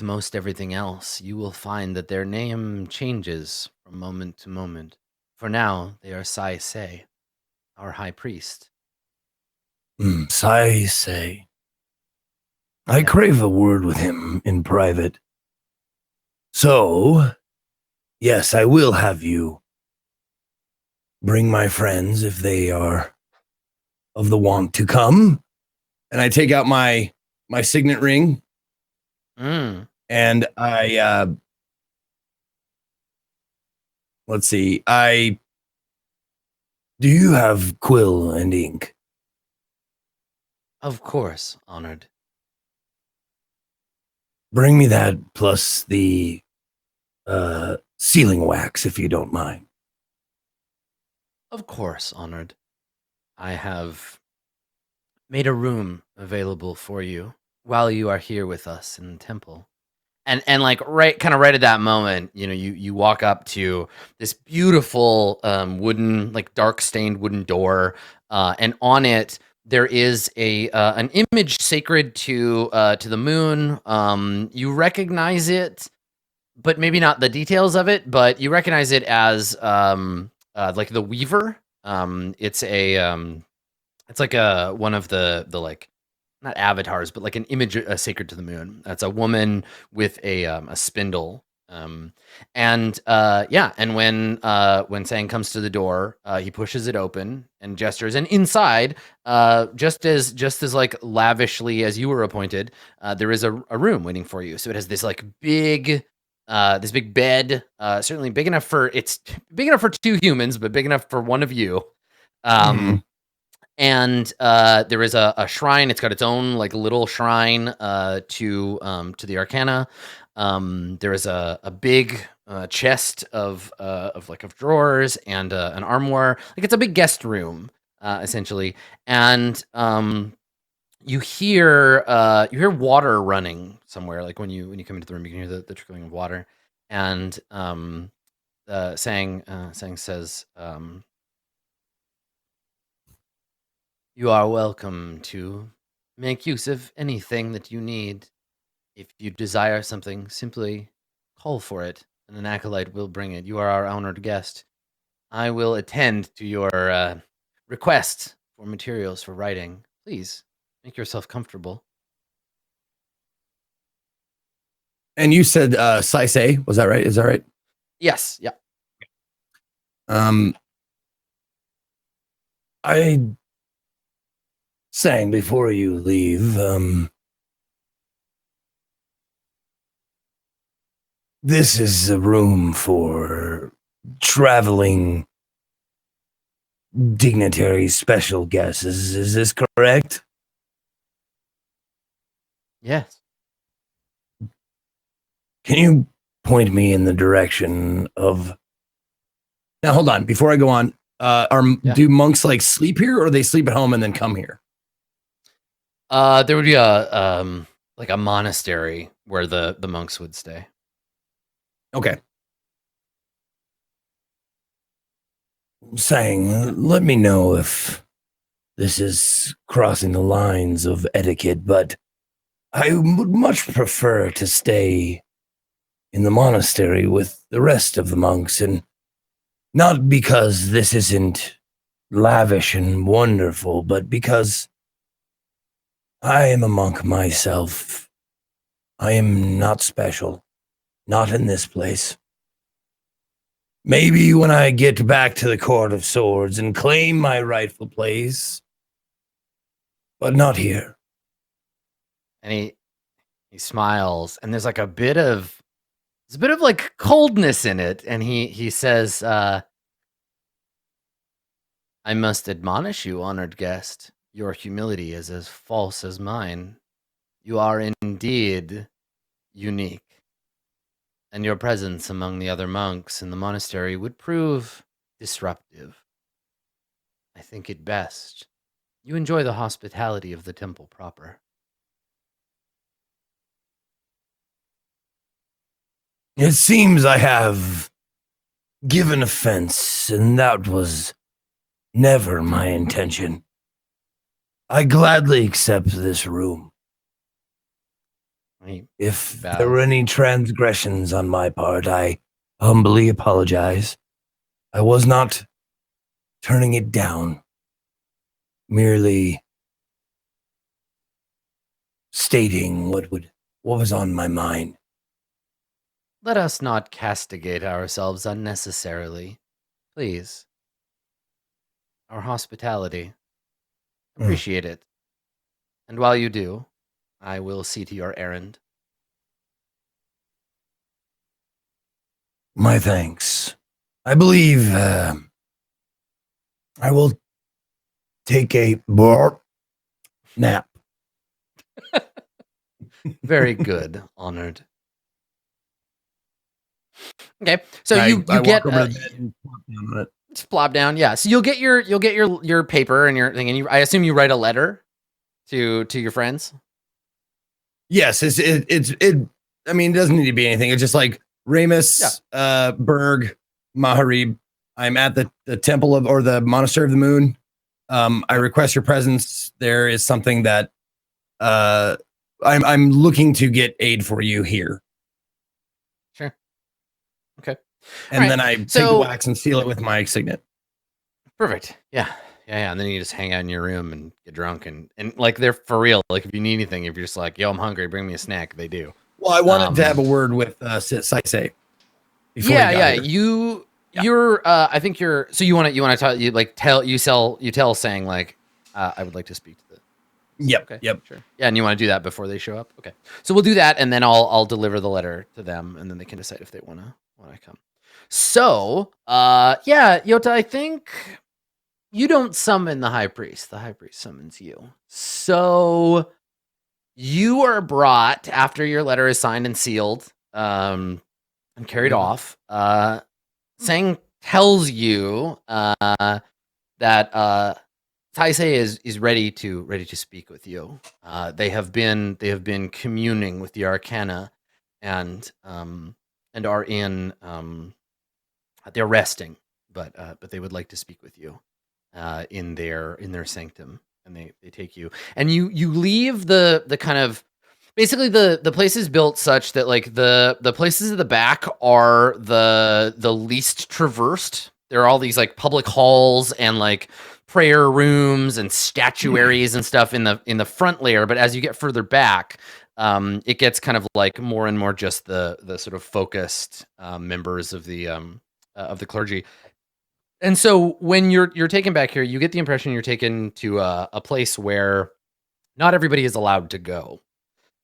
most everything else, you will find that their name changes from moment to moment. For now, they are Sai Se, our high priest. Sai Se. I crave a word with him in private. So, yes, I will have you bring my friends if they are of the want to come. And I take out my signet ring. And I let's see. Do you have quill and ink? Of course, honored. Bring me that plus the sealing wax, if you don't mind. Of course, honored. I have made a room available for you while you are here with us in the temple. And like right at that moment, you walk up to this beautiful wooden, like dark stained wooden door, and on it there is an image sacred to the moon. You recognize it, but maybe not the details of it. But you recognize it as like the Weaver. It's like one of the like, not avatars, but like an image sacred to the moon. That's a woman with a spindle. And when Sang comes to the door, he pushes it open and gestures, and inside, just as like lavishly as you were appointed, there is a room waiting for you. So it has this like big bed, certainly big enough for two humans, but big enough for one of you. And there is a shrine. It's got its own like little shrine to the Arcana. There is a big chest of drawers and an armoire. Like, it's a big guest room essentially. And you hear water running somewhere. Like when you come into the room, you can hear the trickling of water. And Sang says, you are welcome to make use of anything that you need. If you desire something, simply call for it, and an acolyte will bring it. You are our honored guest. I will attend to your request for materials for writing. Please, make yourself comfortable. And you said Saisei, was that right? Is that right? Yes. Yeah. I sang before you leave. This is a room for traveling dignitaries, special guests. Is this correct? Yes. Can you point me in the direction of... Now, hold on. Before I go on, do monks like sleep here, or they sleep at home and then come here? There would be a like a monastery where the monks would stay. Okay. Saying, let me know if this is crossing the lines of etiquette, but I would much prefer to stay in the monastery with the rest of the monks, and not because this isn't lavish and wonderful, but because I am a monk myself. I am not special. Not in this place. Maybe when I get back to the Court of Swords and claim my rightful place, but not here. And he smiles, and there's a bit of like coldness in it, and he says, "I must admonish you, honored guest. Your humility is as false as mine. You are indeed unique. And your presence among the other monks in the monastery would prove disruptive. I think it best you enjoy the hospitality of the temple proper." It seems I have given offense, and that was never my intention. I gladly accept this room. If there were any transgressions on my part, I humbly apologize. I was not turning it down, merely stating what was on my mind. Let us not castigate ourselves unnecessarily, please. Our hospitality. Appreciate it. And while you do, I will see to your errand. My thanks. I believe I will take a nap. Very good, honored. Okay, so I you get walk over to the bed and plop down on it. just plop down. Yeah, so you'll get your paper and your thing, and I assume you write a letter to your friends. Yes, it. I mean, it doesn't need to be anything. It's just like Ramus, Berg, Maharib. I'm at the temple of, or the monastery of the moon. I request your presence. There is something that I'm looking to get aid for you here. Sure. Okay. And then I take the wax and seal it with my signet. Perfect. Yeah. And then you just hang out in your room and get drunk and like they're for real. Like if you need anything, if you're just like, yo, I'm hungry, bring me a snack, they do. Well, I wanted to have a word with Saisei. Yeah. You're I think you're so you want to tell saying like I would like to speak to the Yep. Okay. Yep. Sure. Yeah, and you want to do that before they show up? Okay. So we'll do that and then I'll deliver the letter to them and then they can decide if they wanna come. So Yota, I think you don't summon the high priest. The high priest summons you. So you are brought after your letter is signed and sealed, and carried off. Sang tells you that Taisei is ready to speak with you. They have been communing with the Arcana, and are in they're resting, but they would like to speak with you in their sanctum, and they take you and you leave the kind of basically the place is built such that like the places at the back are the least traversed. There are all these like public halls and like prayer rooms and statuaries and stuff in the front layer, but as you get further back, it gets kind of like more and more just the sort of focused members of the clergy. And so when you're taken back here, you get the impression you're taken to a place where not everybody is allowed to go.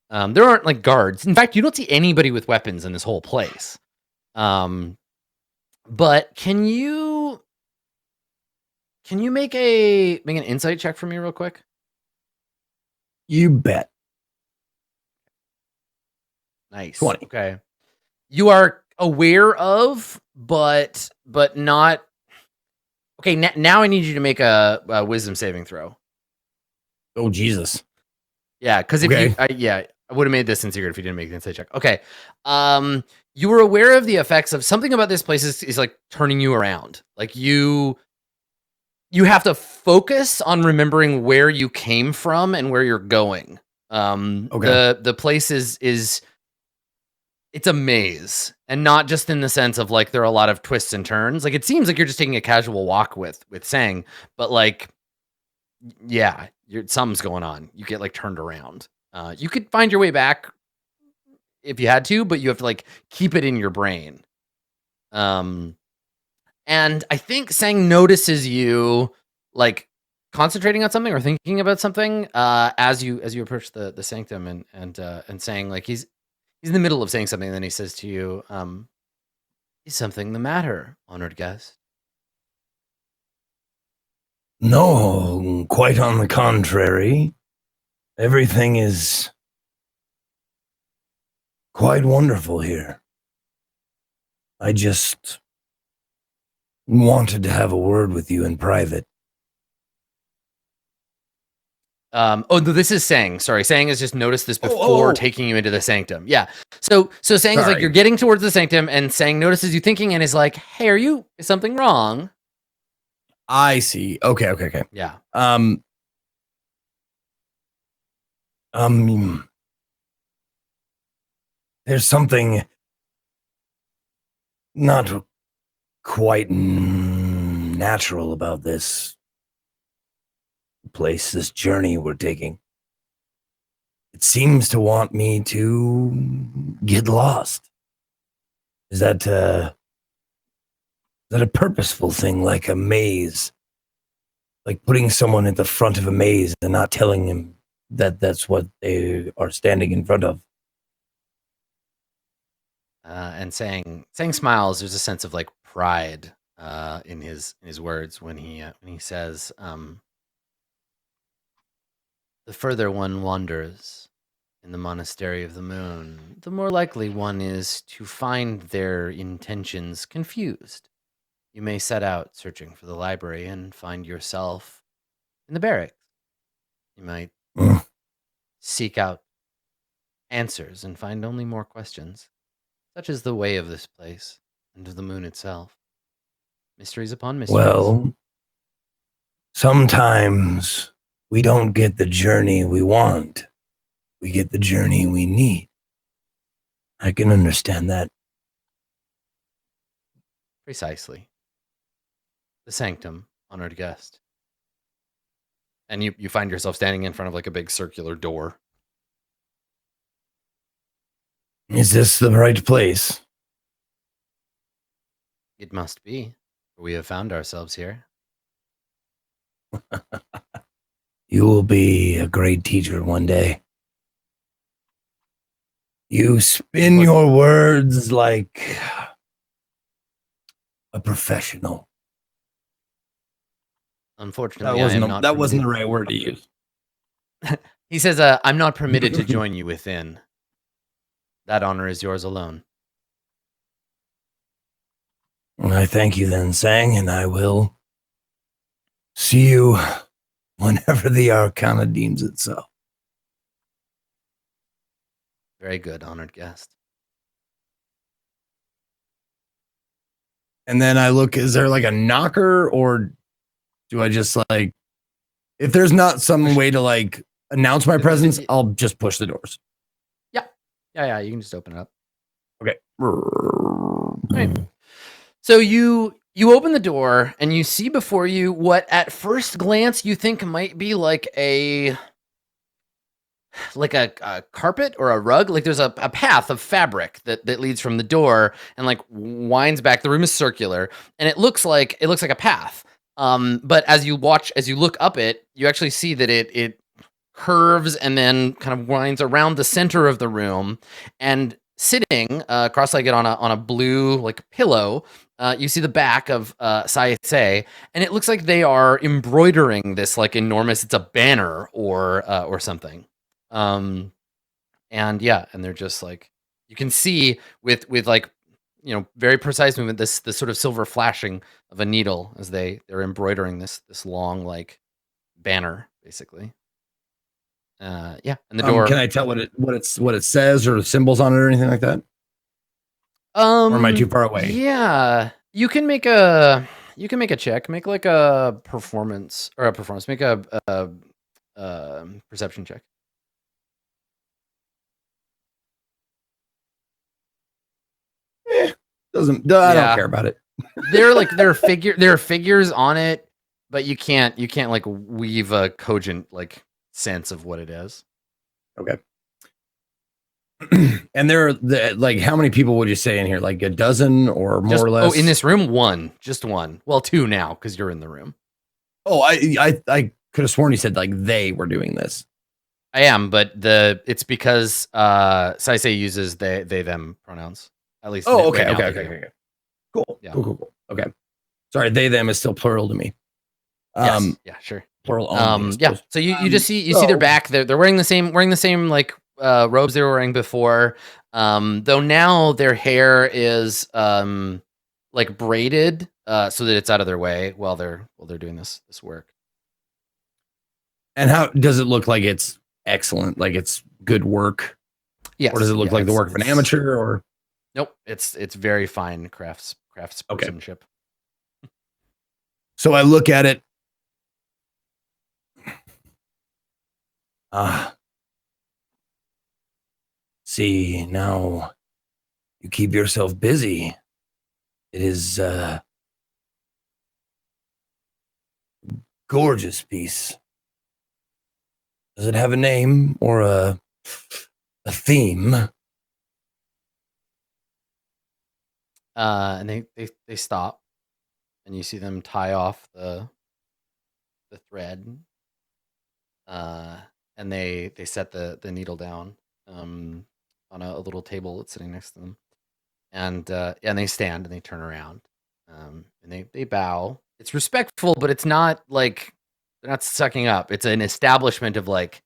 There aren't like guards. In fact, you don't see anybody with weapons in this whole place. But can you make an insight check for me real quick? You bet. Nice. 20. Okay. You are aware of, but not. Okay, now I need you to make a wisdom saving throw. Oh, Jesus. Yeah, because if Okay. I would have made this in secret if you didn't make the insight check. Okay. You were aware of the effects of something about this place is like turning you around. Like you have to focus on remembering where you came from and where you're going. Okay. The place is it's a maze, and not just in the sense of like there are a lot of twists and turns. Like it seems like you're just taking a casual walk with Sang, but like, yeah, something's going on. You get like turned around. You could find your way back if you had to, but you have to like keep it in your brain. And I think Sang notices you like concentrating on something or thinking about something as you approach the sanctum, and saying like he's in the middle of saying something, and then he says to you, "Is something the matter, honored guest?" No, quite on the contrary. Everything is quite wonderful here. I just wanted to have a word with you in private. Oh no, this is Sang. Sorry, Sang has just noticed this before taking you into the sanctum. Yeah. So Sang is like, Sorry. you're getting towards the sanctum, and Sang notices you thinking and is like, "Hey, is something wrong?" I see. Okay. Yeah. There's something not quite natural about this place, this journey we're taking. It seems to want me to get lost. Is that a purposeful thing, like a maze? Like putting someone at the front of a maze and not telling them that that's what they are standing in front of? And Sang smiles. There's a sense of like pride in his words when he says, "The further one wanders in the monastery of the moon, the more likely one is to find their intentions confused. You may set out searching for the library and find yourself in the barracks. You might seek out answers and find only more questions. Such is the way of this place and of the moon itself. Mysteries upon mysteries." Well, sometimes we don't get the journey we want. We get the journey we need. I can understand that. Precisely. The sanctum, honored guest. And you find yourself standing in front of like a big circular door. Is this the right place? It must be. We have found ourselves here. You will be a great teacher one day. You spin your words like a professional. Unfortunately, I am not that wasn't the permitted- right word to use. He says, "I'm not permitted to join you within. That honor is yours alone." I thank you then, Sang, and I will see you whenever the Arcana deems it so. Very good, honored guest. And then I look, is there like a knocker, or do I just like, if there's not some way to like announce my presence, I'll just push the doors. Yeah, you can just open it up. Okay. Right. So you open the door and you see before you what at first glance you think might be like a like a carpet or a rug. Like there's a path of fabric that leads from the door and like winds back. The room is circular, and it looks like a path. But as you look up it, you actually see that it curves and then kind of winds around the center of the room, and sitting cross-legged on a blue like pillow, you see the back of Sai, and it looks like they are embroidering this like enormous. It's a banner or something. And they're just like, you can see with like, very precise movement, this sort of silver flashing of a needle as they're embroidering this long like banner basically. And the door. Can I tell what it says or the symbols on it or anything like that? Or am I too far away? Yeah, you can make a check. Make like a performance. Make a perception check. I don't care about it. There are figures on it, but you can't like weave a cogent like sense of what it is. Okay. And there are like, how many people would you say in here? Like a dozen or more or less? Oh, in this room, just one. Well, two now because you're in the room. Oh, I could have sworn he said like they were doing this. I am, but it's because Saisei uses they them pronouns. At least. Oh, right okay. Cool. Yeah. Cool. Okay. Sorry, they them is still plural to me. Yes. Yeah, sure. Plural only. Yeah. So you just see see their back. They're wearing the same like robes they were wearing before. Though now their hair is like braided so that it's out of their way while they're doing this work. And how does it look? Like it's excellent, like it's good work? Yes. Or does it look like the work of an amateur? Or nope, it's very fine craftsmanship. So I look at it. See, now you keep yourself busy. It is gorgeous piece. Does it have a name or a theme? And they stop, and you see them tie off the thread, and they set the needle down on a little table that's sitting next to them, and they stand and they turn around, and they bow. It's respectful, but it's not like they're not sucking up. It's an establishment of like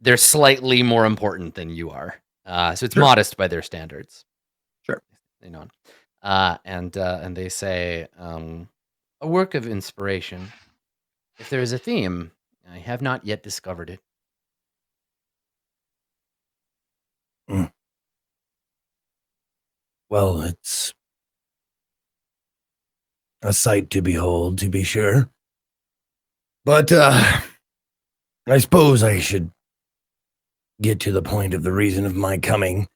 they're slightly more important than you are. So it's modest by their standards. Sure. They know. And they say, a work of inspiration. If there is a theme, I have not yet discovered it. Well, it's a sight to behold, to be sure. But I suppose I should get to the point of the reason of my coming.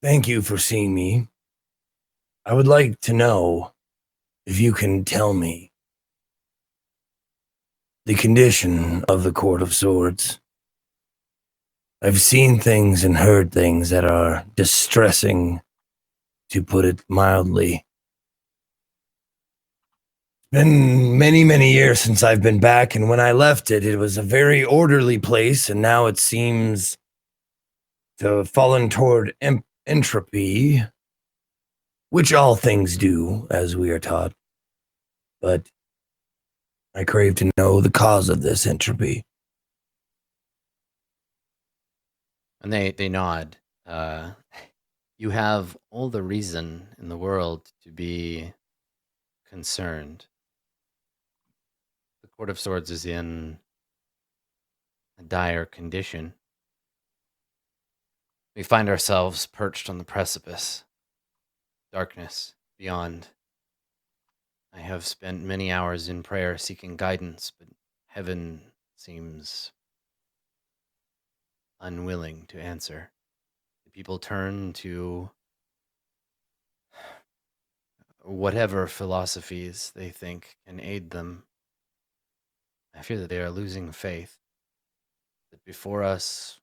Thank you for seeing me. I would like to know if you can tell me the condition of the Court of Swords. I've seen things and heard things that are distressing, to put it mildly. It's been many, many years since I've been back, and when I left it, it was a very orderly place, and now it seems to have fallen toward entropy, which all things do, as we are taught. But I crave to know the cause of this entropy. And they nod. You have all the reason in the world to be concerned. The Court of Swords is in a dire condition. We find ourselves perched on the precipice. Darkness beyond. I have spent many hours in prayer seeking guidance, but heaven seems unwilling to answer. The people turn to whatever philosophies they think can aid them. I fear that they are losing faith. that before us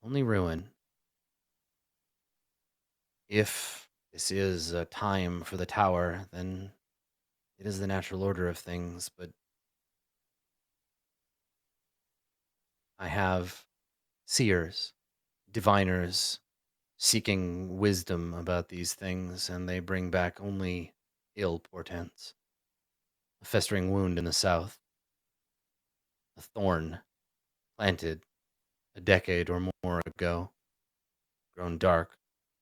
only ruin. If this is a time for the tower, then it is the natural order of things, but I have seers, diviners, seeking wisdom about these things, and they bring back only ill portents. A festering wound in the south, a thorn planted a decade or more ago, grown dark,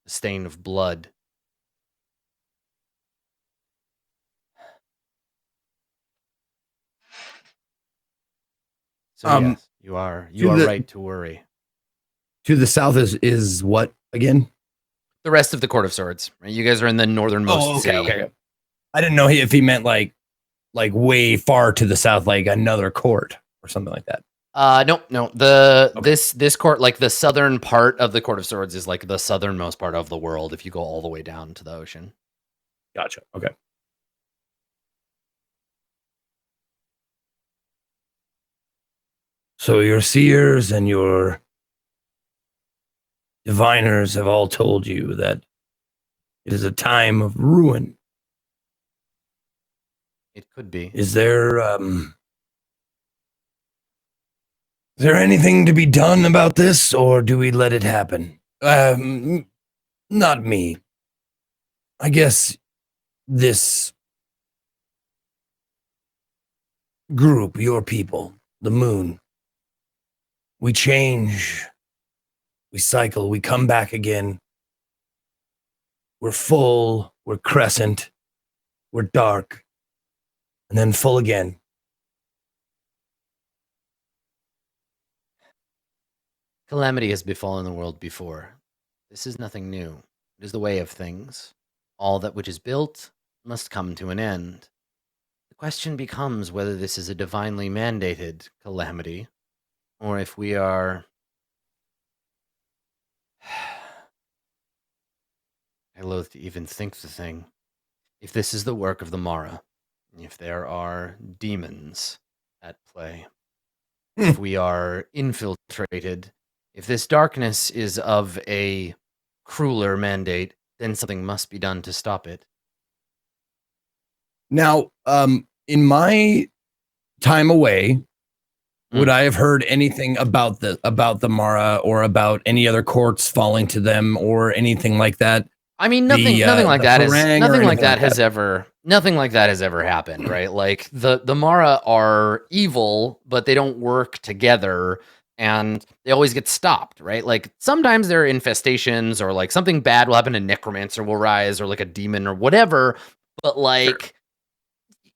a stain of blood. So Um, yes, you are to the right to worry. to the south is what again? The rest of the Court of Swords, right? You guys are in the northernmost city. Okay. I didn't know if he meant like way far to the south, like another court or something like that. No. This court, like the southern part of the Court of Swords, is like the southernmost part of the world. If you go all the way down to the ocean, Gotcha. Okay. So your seers and your diviners have all told you that it is a time of ruin. it could be. Is there anything to be done about this, or do we let it happen? Not me. I guess this group, your people, the moon, we change, we cycle, we come back again. We're full, we're crescent, we're dark, and then full again. Calamity has befallen the world before. This is nothing new. It is the way of things. All that which is built must come to an end. The question becomes whether this is a divinely mandated calamity, or if we are... I loathe to even think the thing. If this is the work of the Mara, if there are demons at play, if we are infiltrated, if this darkness is of a crueler mandate, then something must be done to stop it. Now, in my time away, would I have heard anything about the Mara or about any other courts falling to them or anything like that? I mean, nothing like that has ever happened, right? Like the Mara are evil, but they don't work together, and they always get stopped, right? Like sometimes there are infestations, or like something bad will happen, a necromancer will rise, or like a demon or whatever. But like,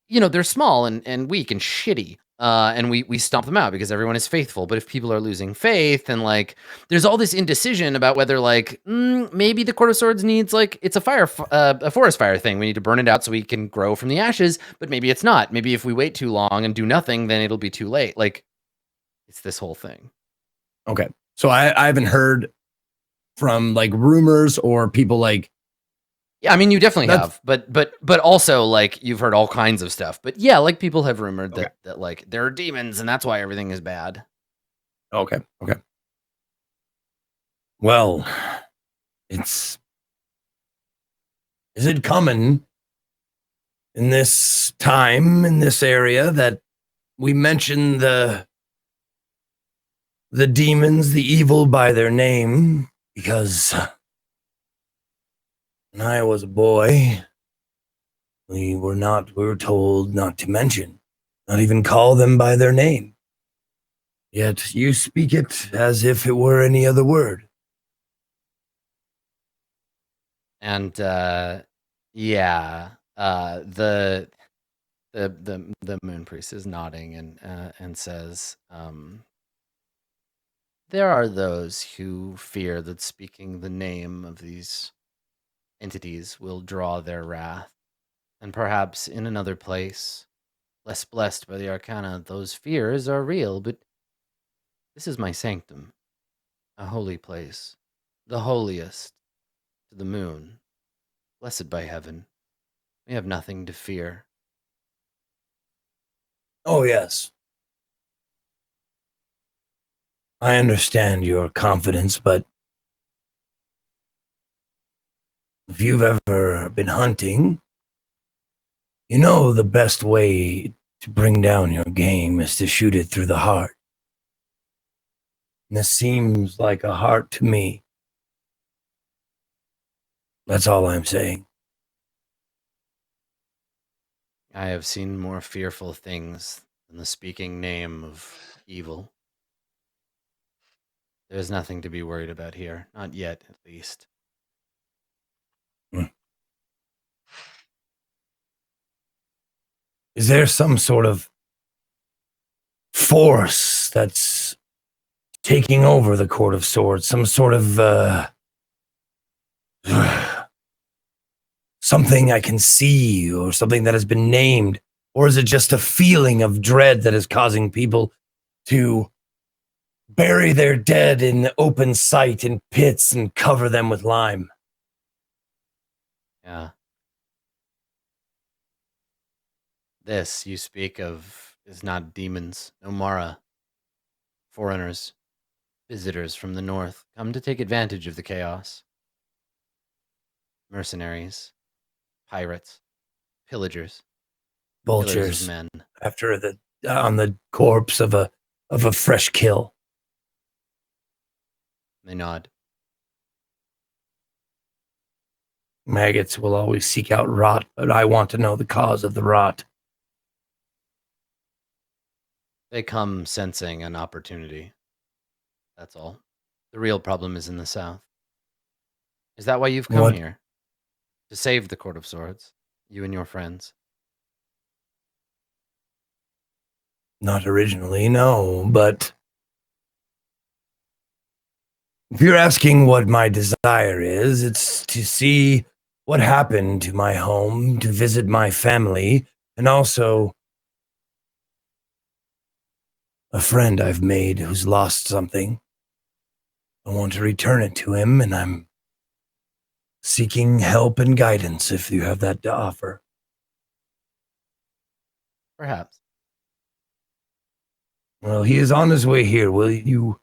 they're small and weak and shitty. And we stomp them out because everyone is faithful. But if people are losing faith, and like there's all this indecision about whether like maybe the Court of Swords needs, like, it's a forest fire thing. We need to burn it out so we can grow from the ashes. But maybe it's not. Maybe if we wait too long and do nothing, then it'll be too late. Like, it's this whole thing. Okay, so I haven't heard from like rumors or people like. Yeah, I mean, you definitely have, but also like you've heard all kinds of stuff. But yeah, like people have rumored that like there are demons and that's why everything is bad. Okay. Well, is it common in this time, in this area, that we mention the demons, the evil by their name? Because when I was a boy, we were told not to mention, not even call them by their name. Yet you speak it as if it were any other word. And the moon priest is nodding and says, there are those who fear that speaking the name of these entities will draw their wrath, and perhaps in another place, less blessed by the arcana, those fears are real. But this is my sanctum, a holy place, the holiest to the moon, blessed by heaven. We have nothing to fear. Oh, yes. I understand your confidence, but if you've ever been hunting, you know the best way to bring down your game is to shoot it through the heart. And this seems like a heart to me. That's all I'm saying. I have seen more fearful things than the speaking name of evil. There's nothing to be worried about here. Not yet, at least. Is there some sort of force that's taking over the Court of Swords? Some sort of something I can see, or something that has been named? Or is it just a feeling of dread that is causing people to bury their dead in open sight in pits and cover them with lime? Yeah. This you speak of is not demons, no Mara. Foreigners, visitors from the north, come to take advantage of the chaos. Mercenaries, pirates, pillagers, killers of Vultures men. after the on the corpse of a fresh kill. They nod. Maggots will always seek out rot, but I want to know the cause of the rot. They come sensing an opportunity. That's all. The real problem is in the south. Is that why you've come What? here? To save the Court of Swords, you and your friends. Not originally, no, but if you're asking what my desire is, it's to see what happened to my home, to visit my family, and also a friend I've made who's lost something. I want to return it to him, and I'm seeking help and guidance if you have that to offer. Perhaps. Well, he is on his way here. Will you?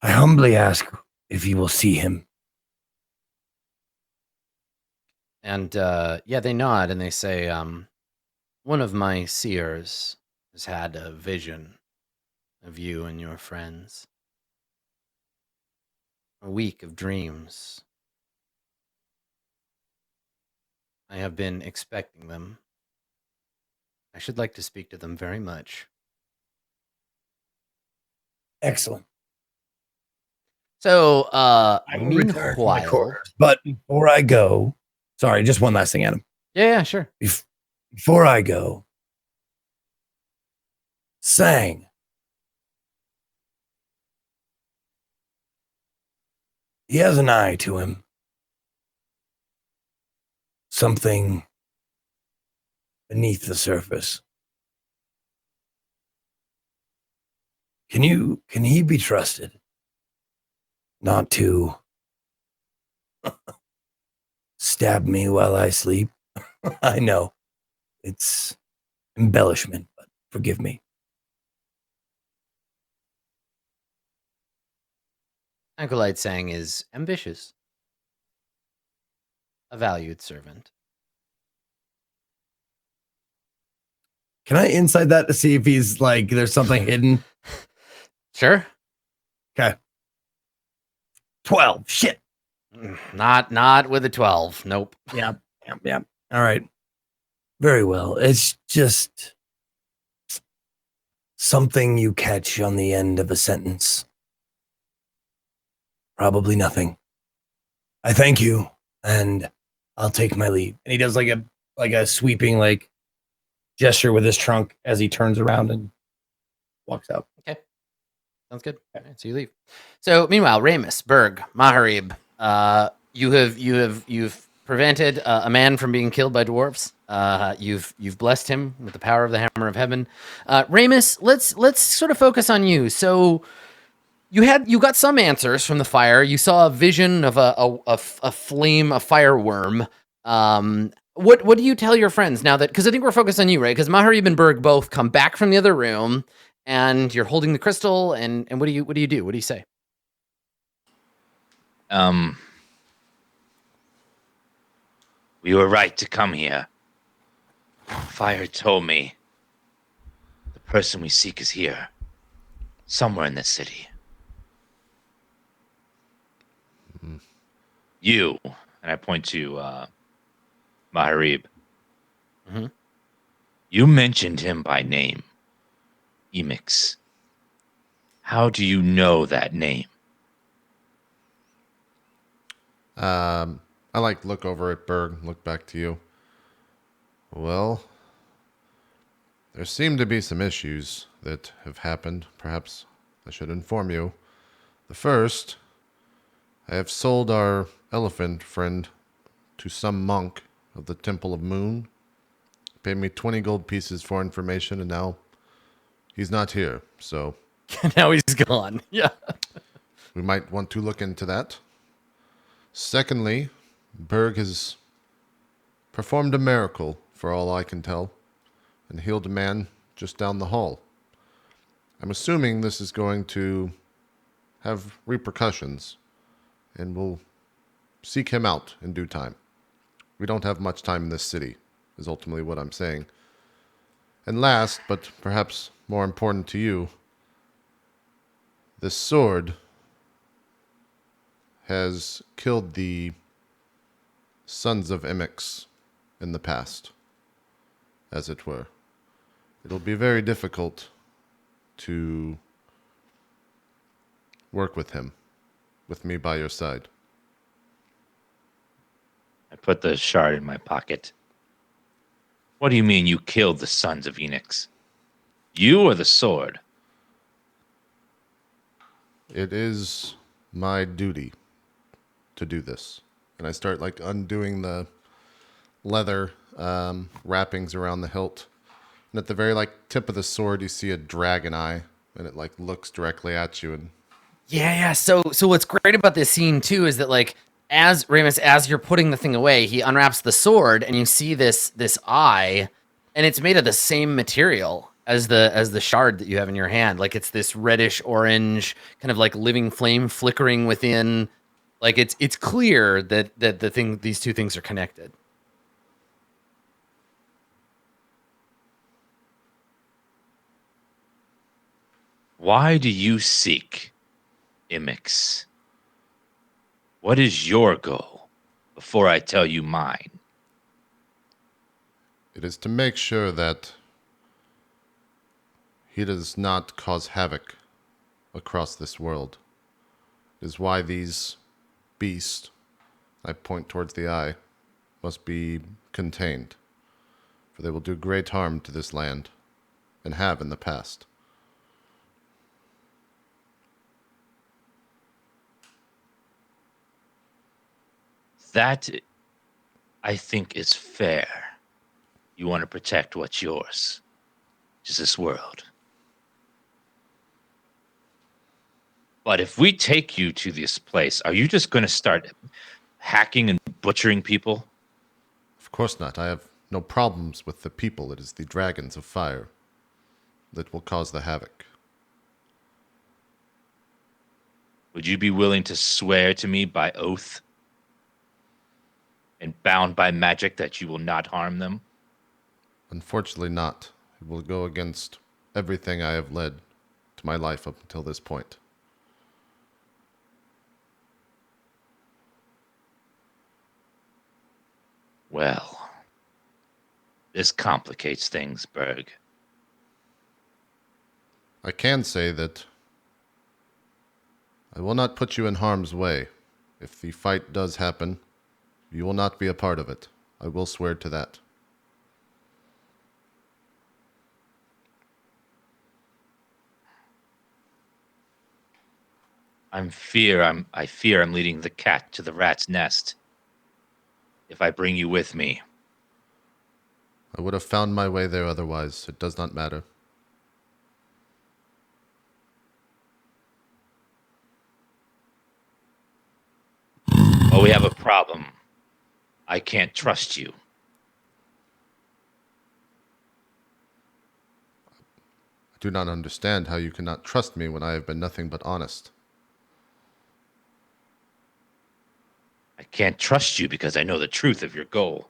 I humbly ask if you will see him. And yeah, they nod and they say, one of my seers has had a vision of you and your friends. A week of dreams. I have been expecting them. I should like to speak to them very much. Excellent. So, I will return to my meanwhile, quarters. But before I go, sorry, just one last thing, Adam. yeah, sure. Before I go, Sang. He has an eye to him. Something beneath the surface. Can he be trusted not to stab me while I sleep? I know it's embellishment, but forgive me. Acolyte Sang is ambitious. A valued servant. Can I insight that to see if he's like, there's something hidden? Sure. Okay. 12. Shit. Not with a 12. Nope. Yeah. All right. Very well. It's just something you catch on the end of a sentence. Probably nothing. I thank you, and I'll take my leave. And he does like a sweeping like gesture with his trunk as he turns around and walks out. Okay. Sounds good. All right, so you leave. So meanwhile, Ramus, Berg, Maharib, you've prevented a man from being killed by dwarves. You've blessed him with the power of the Hammer of Heaven. Ramus, let's sort of focus on you. So you got some answers from the fire. You saw a vision of a flame, a fireworm. What do you tell your friends now that, because I think we're focused on you, right? Because Maharib and Berg both come back from the other room, and you're holding the crystal. And what do you do? What do you say? We were right to come here. Fire told me the person we seek is here, somewhere in this city. You, and I point to Maharib. Mhm. You mentioned him by name, Emix. How do you know that name? I like look over at Berg, look back to you. Well, there seem to be some issues that have happened. Perhaps I should inform you. The first, I have sold our elephant friend to some monk of the Temple of Moon. He paid me 20 gold pieces for information, and now he's not here. So Now he's gone. Yeah. we might want to look into that. Secondly, Berg has performed a miracle, for all I can tell, and healed a man just down the hall. I'm assuming this is going to have repercussions, and we'll seek him out in due time. We don't have much time in this city, is ultimately what I'm saying. And last, but perhaps more important to you, this sword has killed the sons of Emix in the past, as it were. It'll be very difficult to work with him, with me by your side. I put the shard in my pocket. What do you mean you killed the sons of Enix? You or the sword? It is my duty to do this. And I start like undoing the leather wrappings around the hilt. And at the very like tip of the sword, you see a dragon eye, and it like looks directly at you. And Yeah. So what's great about this scene too is that like as Ramus, as you're putting the thing away, he unwraps the sword and you see this eye, and it's made of the same material as the shard that you have in your hand. Like it's this reddish orange kind of like living flame flickering within. Like it's clear that these two things are connected. Why do you seek Emix? What is your goal before I tell you mine? it is to make sure that he does not cause havoc across this world. It is why these beasts, I point towards the eye, must be contained, for they will do great harm to this land, and have in the past. That, I think, is fair. You want to protect what's yours, which is this world. But if we take you to this place, are you just going to start hacking and butchering people? Of course not. I have no problems with the people. It is the dragons of fire that will cause the havoc. Would you be willing to swear to me by oath and bound by magic that you will not harm them? Unfortunately not. It will go against everything I have led to my life up until this point. Well, this complicates things, Berg. I can say that I will not put you in harm's way. If the fight does happen, you will not be a part of it. I will swear to that. I fear I'm leading the cat to the rat's nest. If I bring you with me, I would have found my way there otherwise. It does not matter. well, we have a problem. I can't trust you. do not understand how you cannot trust me when I have been nothing but honest. I can't trust you because I know the truth of your goal.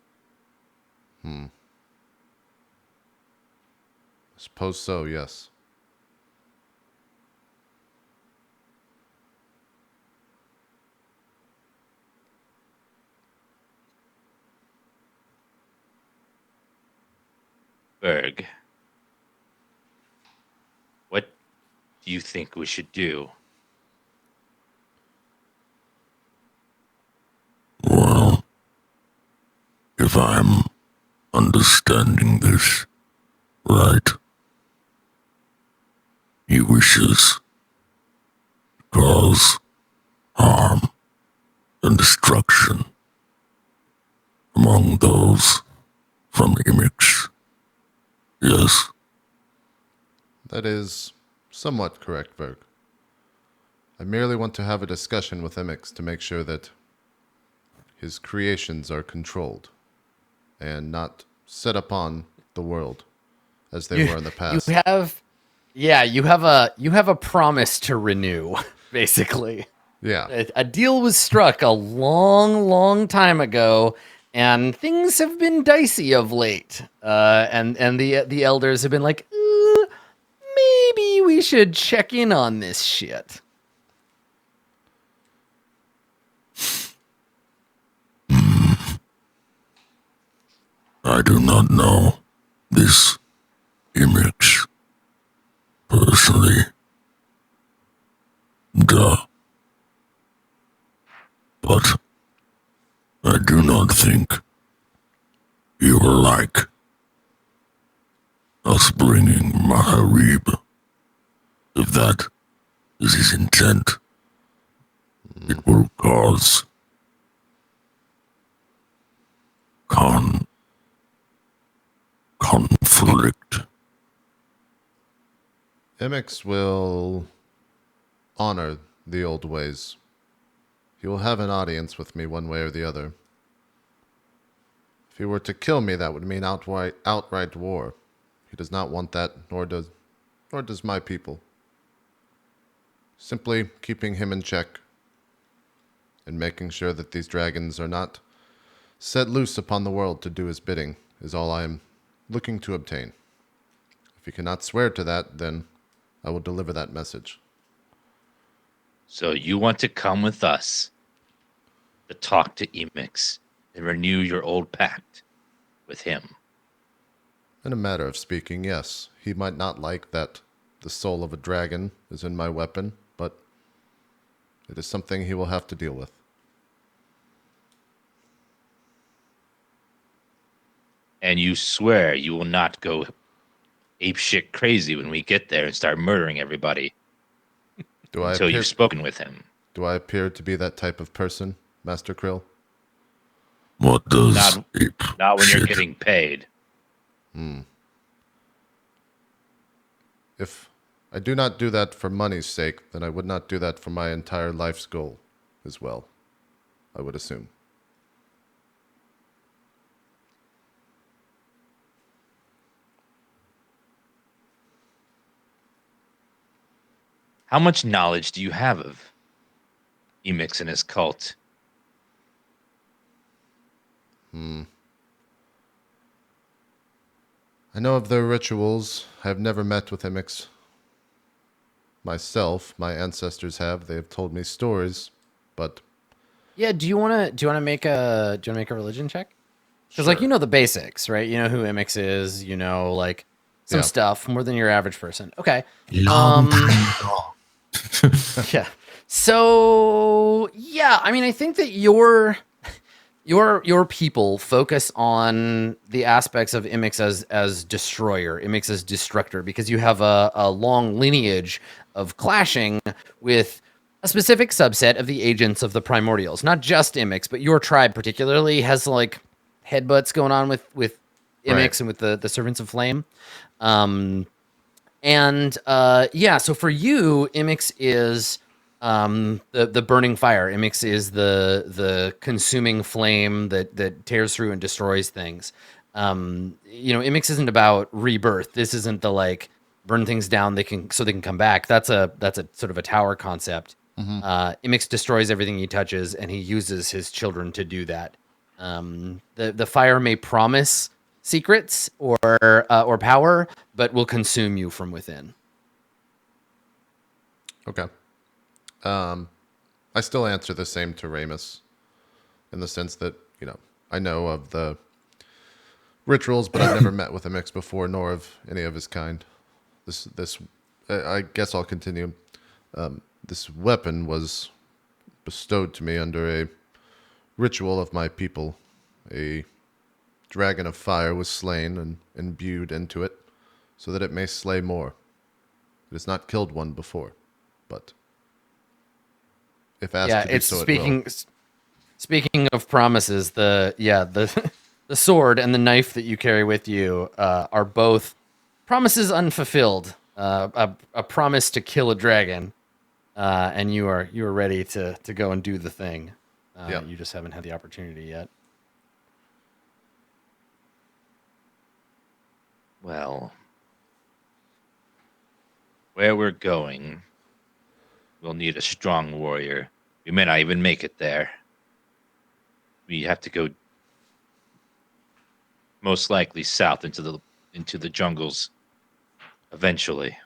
I suppose so, yes. Berg, what do you think we should do? Well, if I'm understanding this right, he wishes to cause harm and destruction among those from Imix. Yes, That is somewhat correct, Berg. I merely want to have a discussion with Emix to make sure that his creations are controlled and not set upon the world as they were in the past. You have a promise to renew, basically. Yeah. A deal was struck a long time ago, and things have been dicey of late. And the elders have been like, maybe we should check in on this shit. I do not know this Imix personally. Duh. But I do not think you are like us bringing Maharib. If that is his intent, it will cause conflict. Emix will honor the old ways. He will have an audience with me one way or the other. If he were to kill me, that would mean outright war. He does not want that, nor does my people. Simply keeping him in check and making sure that these dragons are not set loose upon the world to do his bidding is all I am looking to obtain. If he cannot swear to that, then I will deliver that message. So you want to come with us to talk to Emix and renew your old pact with him? In a matter of speaking, yes. He might not like that the soul of a dragon is in my weapon, but it is something he will have to deal with. And you swear you will not go apeshit crazy when we get there and start murdering everybody until you've spoken with him. Do I appear to be that type of person, Master Krill? What does Not when you're getting paid. If I do not do that for money's sake, then I would not do that for my entire life's goal as well, I would assume. How much knowledge do you have of Emix and his cult? I know of their rituals. I have never met with Emix myself. My ancestors have. They have told me stories, but Yeah, do you wanna make a religion check? Because like you know the basics, right? You know who Imix is, you know, like some Yeah. stuff more than your average person. Okay. long time ago? Yeah. So yeah, I mean, I think that your people focus on the aspects of Imix as destroyer, Imix as destructor, because you have a long lineage of clashing with a specific subset of the agents of the primordials. Not just Imix, but your tribe particularly has like headbutts going on with Imix Right. and with the Servants of Flame. Yeah, so for you, Imix is the burning fire. Imix is the consuming flame that tears through and destroys things. You know, Imix isn't about rebirth. This isn't the like burn things down. They can come back. That's a sort of a tower concept. Imix destroys everything he touches, and he uses his children to do that. The fire may promise secrets or power, but will consume you from within. Okay. I still answer the same to Ramus, in the sense that, I know of the rituals, but I've never met with a mix before, nor of any of his kind. I guess I'll continue. This weapon was bestowed to me under a ritual of my people. A dragon of fire was slain and imbued into it, so that it may slay more. It has not killed one before, but if asked to do so, it will. Speaking of promises, the sword and the knife that you carry with you are both promises unfulfilled. A promise to kill a dragon, and you are ready to go and do the thing. You just haven't had the opportunity yet. Well, where we're going, we'll need a strong warrior. We may not even make it there. We have to go most likely south into the jungles eventually.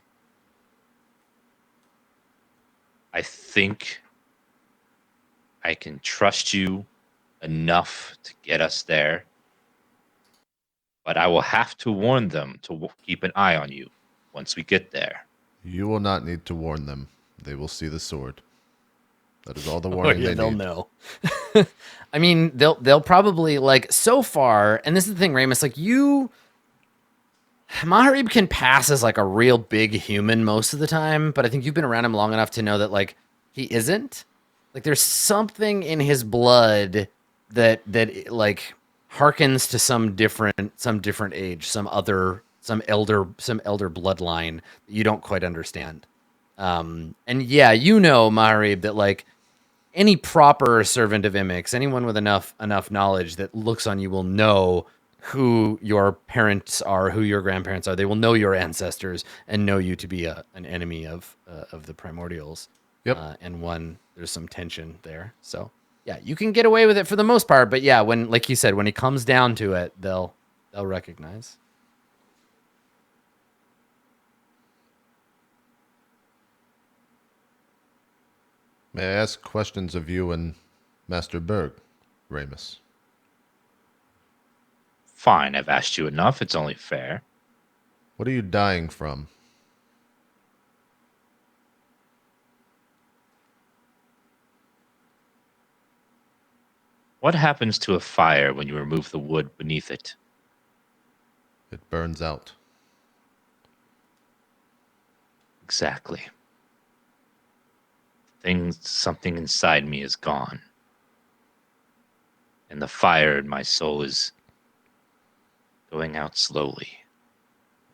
I think I can trust you enough to get us there, but I will have to warn them to keep an eye on you once we get there. You will not need to warn them. They will see the sword. That is all the warning they they'll need. know. I mean, they'll probably, like, so far, and this is the thing, Ramus, like, Maharib can pass as like a real big human most of the time, but I think you've been around him long enough to know that, like, he isn't. Like, there's something in his blood that like harkens to some different age, some elder bloodline that you don't quite understand. And yeah, Maharib, that, like, any proper servant of Imix, anyone with enough knowledge that looks on you will know who your parents are, who your grandparents are. They will know your ancestors and know you to be an enemy of the primordials. Yep. And there's some tension there. So yeah, you can get away with it for the most part. But yeah, when, like you said, when it comes down to it, they'll recognize. May I ask questions of you and Master Berg, Ramus? Fine, I've asked you enough. It's only fair. What are you dying from? What happens to a fire when you remove the wood beneath it? It burns out. Exactly. Something inside me is gone. And the fire in my soul is going out slowly.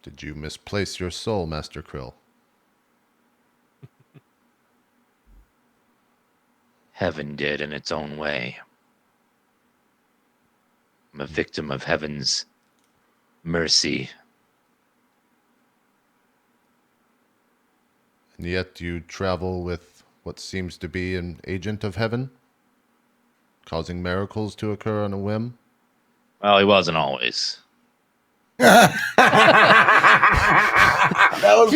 Did you misplace your soul, Master Krill? Heaven did in its own way. I'm a victim of heaven's mercy. And yet you travel with what seems to be an agent of heaven, causing miracles to occur on a whim? Well, he wasn't always. He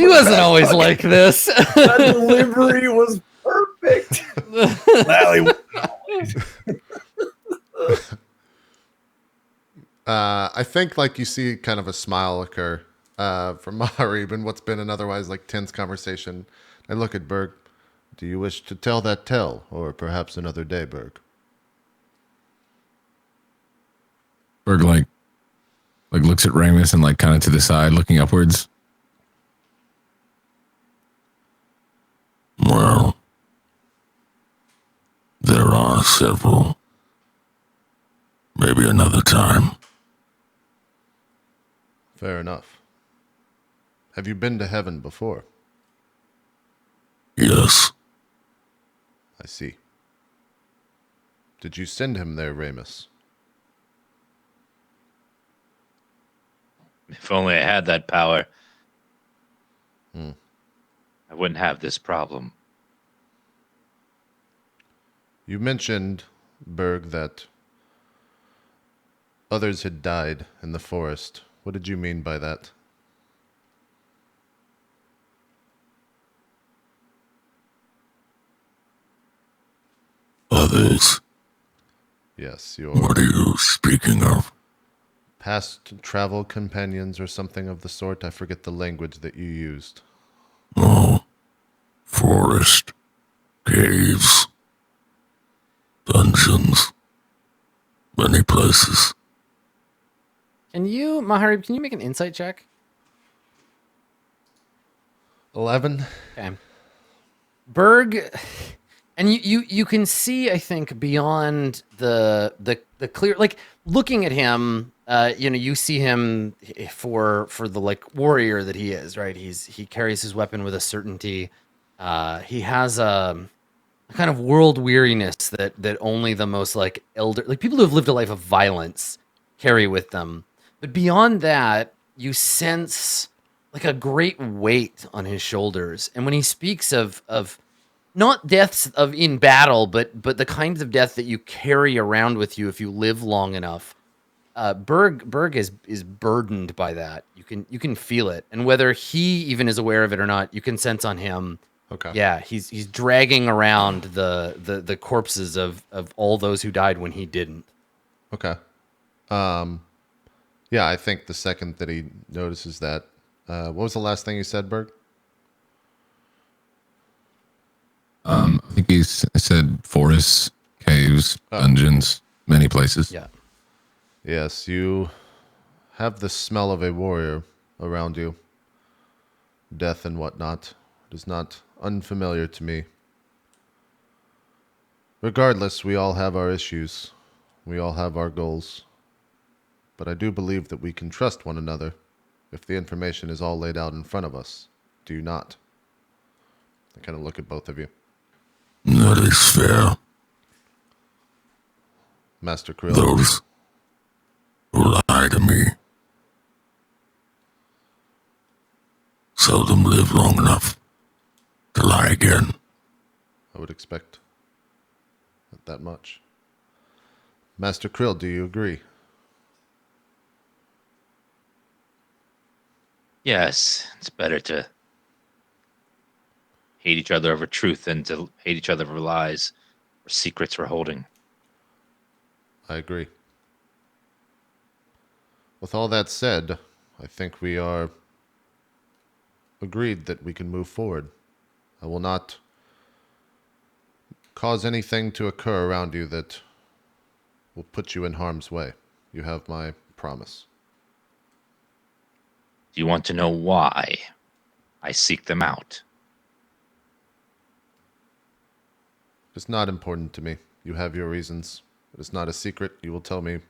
wasn't always like this. That delivery was perfect. Well, he wasn't always. I think, like, you see kind of a smile occur from Maharib in what's been an otherwise, like, tense conversation. I look at Berg. Do you wish to tell that tale, or perhaps another day, Berg? Berg like looks at Ramus and, like, kind of to the side, looking upwards. Well, there are several. Maybe another time. Fair enough. Have you been to heaven before? Yes. I see. Did you send him there, Ramus? If only I had that power. I wouldn't have this problem. You mentioned, Berg, that others had died in the forest. What did you mean by that? Others? Yes, your What are you speaking of? past travel companions or something of the sort. I forget the language that you used. Oh, forest, caves, dungeons, many places. Can you, Maharib, can you make an insight check? 11? Okay. Berg, and you can see, I think, beyond the clear, like looking at him, you see him for the like warrior that he is, right? He carries his weapon with a certainty. He has a kind of world weariness that only the most like elder, like people who have lived a life of violence carry with them. But beyond that, you sense like a great weight on his shoulders. And when he speaks of not deaths of in battle, but the kinds of death that you carry around with you if you live long enough, Berg is burdened by that. You can feel it, and whether he even is aware of it or not, you can sense on him. Okay. Yeah, he's dragging around the corpses of all those who died when he didn't. Okay. Yeah, I think the second that he notices that, what was the last thing you said, Berg? I think he said forests, caves, dungeons, many places. Yeah. Yes, you have the smell of a warrior around you. Death and whatnot. It is not unfamiliar to me. Regardless, we all have our issues. We all have our goals. But I do believe that we can trust one another if the information is all laid out in front of us. Do you not? I kind of look at both of you. That is fair. Master Krill. Those who lie to me seldom live long enough to lie again. I would expect that much. Master Krill, do you agree? Yes, it's better to hate each other over truth than to hate each other over lies or secrets we're holding. I agree. With all that said, I think we are agreed that we can move forward. I will not cause anything to occur around you that will put you in harm's way. You have my promise. Do you want to know why I seek them out? It's not important to me. You have your reasons. It is not a secret. You will tell me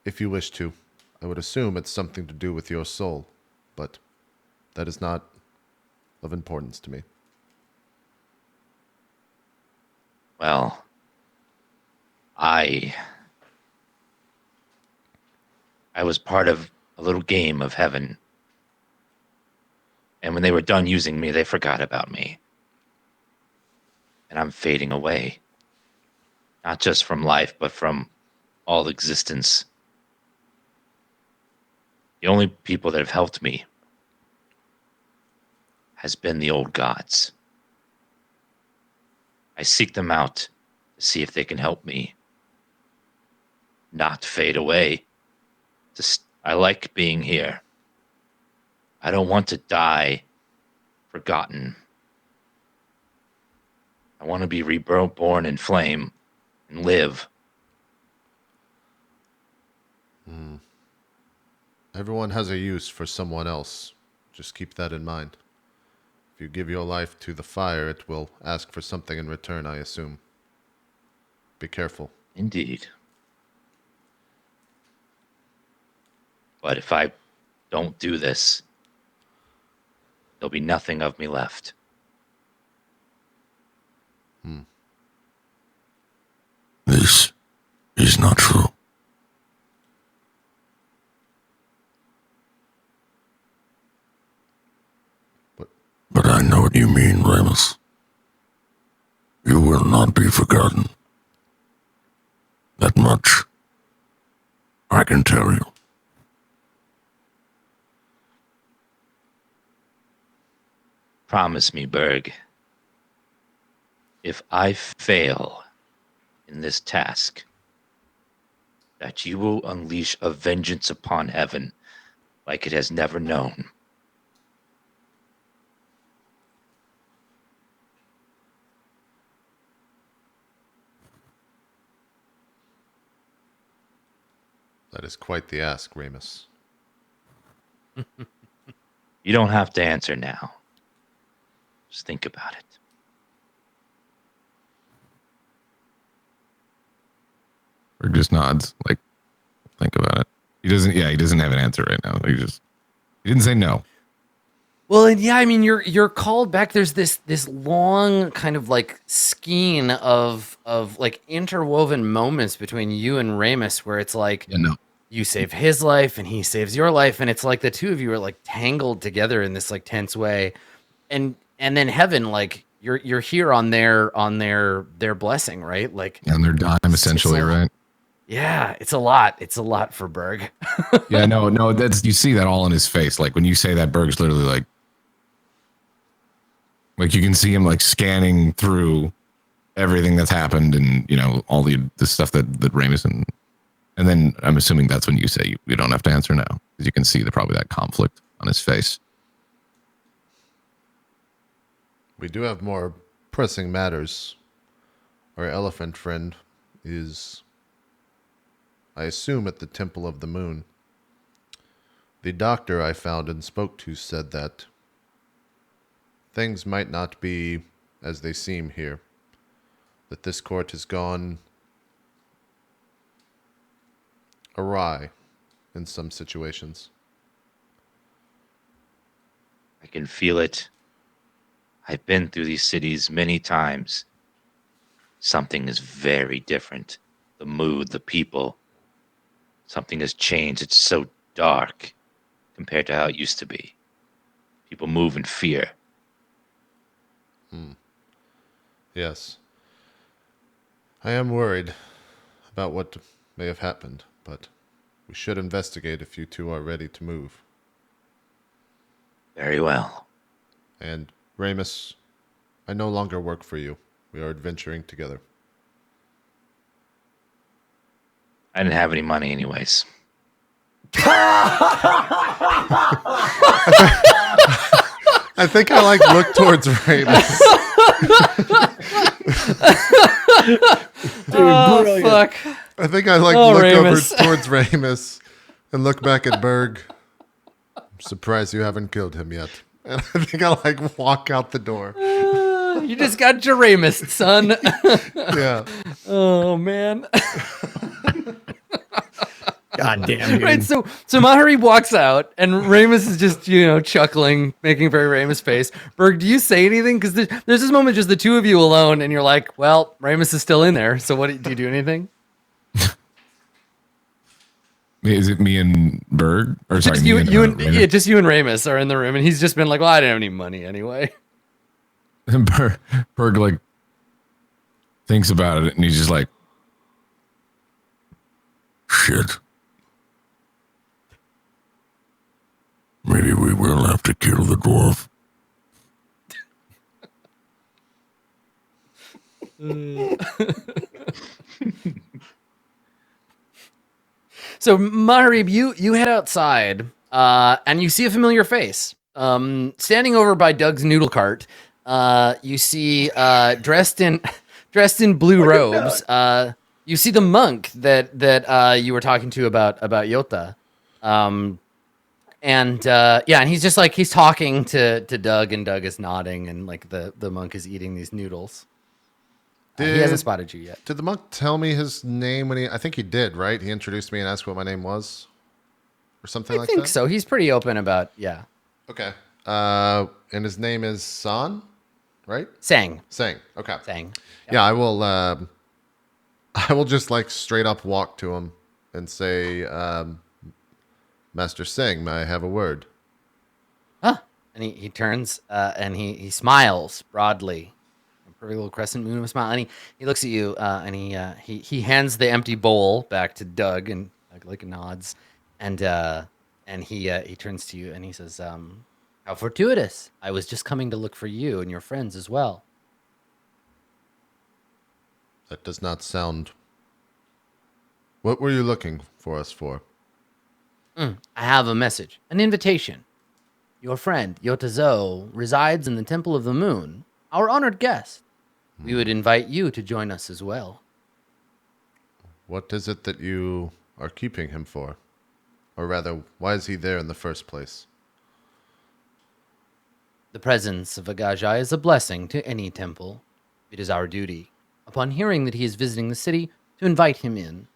if you wish to. I would assume it's something to do with your soul, but that is not of importance to me. Well, I was part of a little game of heaven. And when they were done using me, they forgot about me. And I'm fading away. Not just from life, but from all existence. The only people that have helped me has been the old gods. I seek them out to see if they can help me not fade away. I like being here. I don't want to die forgotten. I want to be reborn in flame and live. Everyone has a use for someone else. Just keep that in mind. If you give your life to the fire, it will ask for something in return, I assume. Be careful. Indeed. But if I don't do this, there'll be nothing of me left. This is not true. But You mean, Remus? You will not be forgotten. That much I can tell you. Promise me, Berg. If I fail in this task, that you will unleash a vengeance upon heaven like it has never known. That is quite the ask, Remus. You don't have to answer now. Just think about it. Or just nods, like, think about it. He doesn't have an answer right now. He didn't say no. Well, and yeah, I mean, you're called back. There's this long kind of like skein of like interwoven moments between you and Ramus, where it's like Yeah, no. you save his life and he saves your life, and it's like the two of you are like tangled together in this like tense way, and then heaven, like you're here on their blessing, right? Like And their dime, essentially, right? yeah, it's a lot. It's a lot for Berg. Yeah, no, that's, you see that all in his face. Like when you say that, Berg's literally like you can see him like scanning through everything that's happened, and all the stuff that Ramus and then I'm assuming that's when you say you don't have to answer now, because you can see probably that conflict on his face. We do have more pressing matters. Our elephant friend is, I assume, at the Temple of the Moon. The doctor I found and spoke to said that things might not be as they seem here. That this court has gone awry in some situations. I can feel it. I've been through these cities many times. Something is very different. The mood, the people. Something has changed. It's so dark compared to how it used to be. People move in fear. Yes. I am worried about what may have happened, but we should investigate if you two are ready to move. Very well. And, Ramus, I no longer work for you. We are adventuring together. I didn't have any money anyways. I think I look towards Ramus. Dude, brilliant. Fuck. I think I look Ramus. over towards Ramus and look back at Berg. I'm surprised you haven't killed him yet. And I think I walk out the door. You just got Jeramus, son. Yeah. Oh man. God damn, dude. Right, so Mahari walks out, and Ramus is just chuckling, making a very Ramus face. Berg, do you say anything? Because there's this moment just the two of you alone, and you're like, well, Ramus is still in there. So do you do anything? Is it me and Berg? Or sorry, Just me you and Ramus? just you and Ramus are in the room, and he's just been like, well, I didn't have any money anyway. And Berg thinks about it, and he's just like, Shit. Maybe we will have to kill the dwarf. So Maharib, you head outside, and you see a familiar face. Standing over by Doug's noodle cart, you see dressed in blue robes. You see the monk that you were talking to about Yota. And he's just he's talking to Doug, and Doug is nodding, and the monk is eating these noodles. He hasn't spotted you yet. Did the monk tell me his name when I think he did, right? He introduced me and asked what my name was? Or something like that? I think so. He's pretty open about, yeah. Okay. And his name is San, right? Sang. Okay. Sang. Yeah, I will just straight up walk to him and say, Master Singh, may I have a word? Huh. And he turns and he smiles broadly. A perfect little crescent moon of a smile. And he looks at you and he hands the empty bowl back to Doug and Doug like nods. And he turns to you and he says, how fortuitous. I was just coming to look for you and your friends as well. That does not sound... What were you looking for us for? I have a message, an invitation. Your friend, Yotazo, resides in the Temple of the Moon, our honored guest. We would invite you to join us as well. What is it that you are keeping him for? Or rather, why is he there in the first place? The presence of Agajai is a blessing to any temple. It is our duty, upon hearing that he is visiting the city, to invite him in,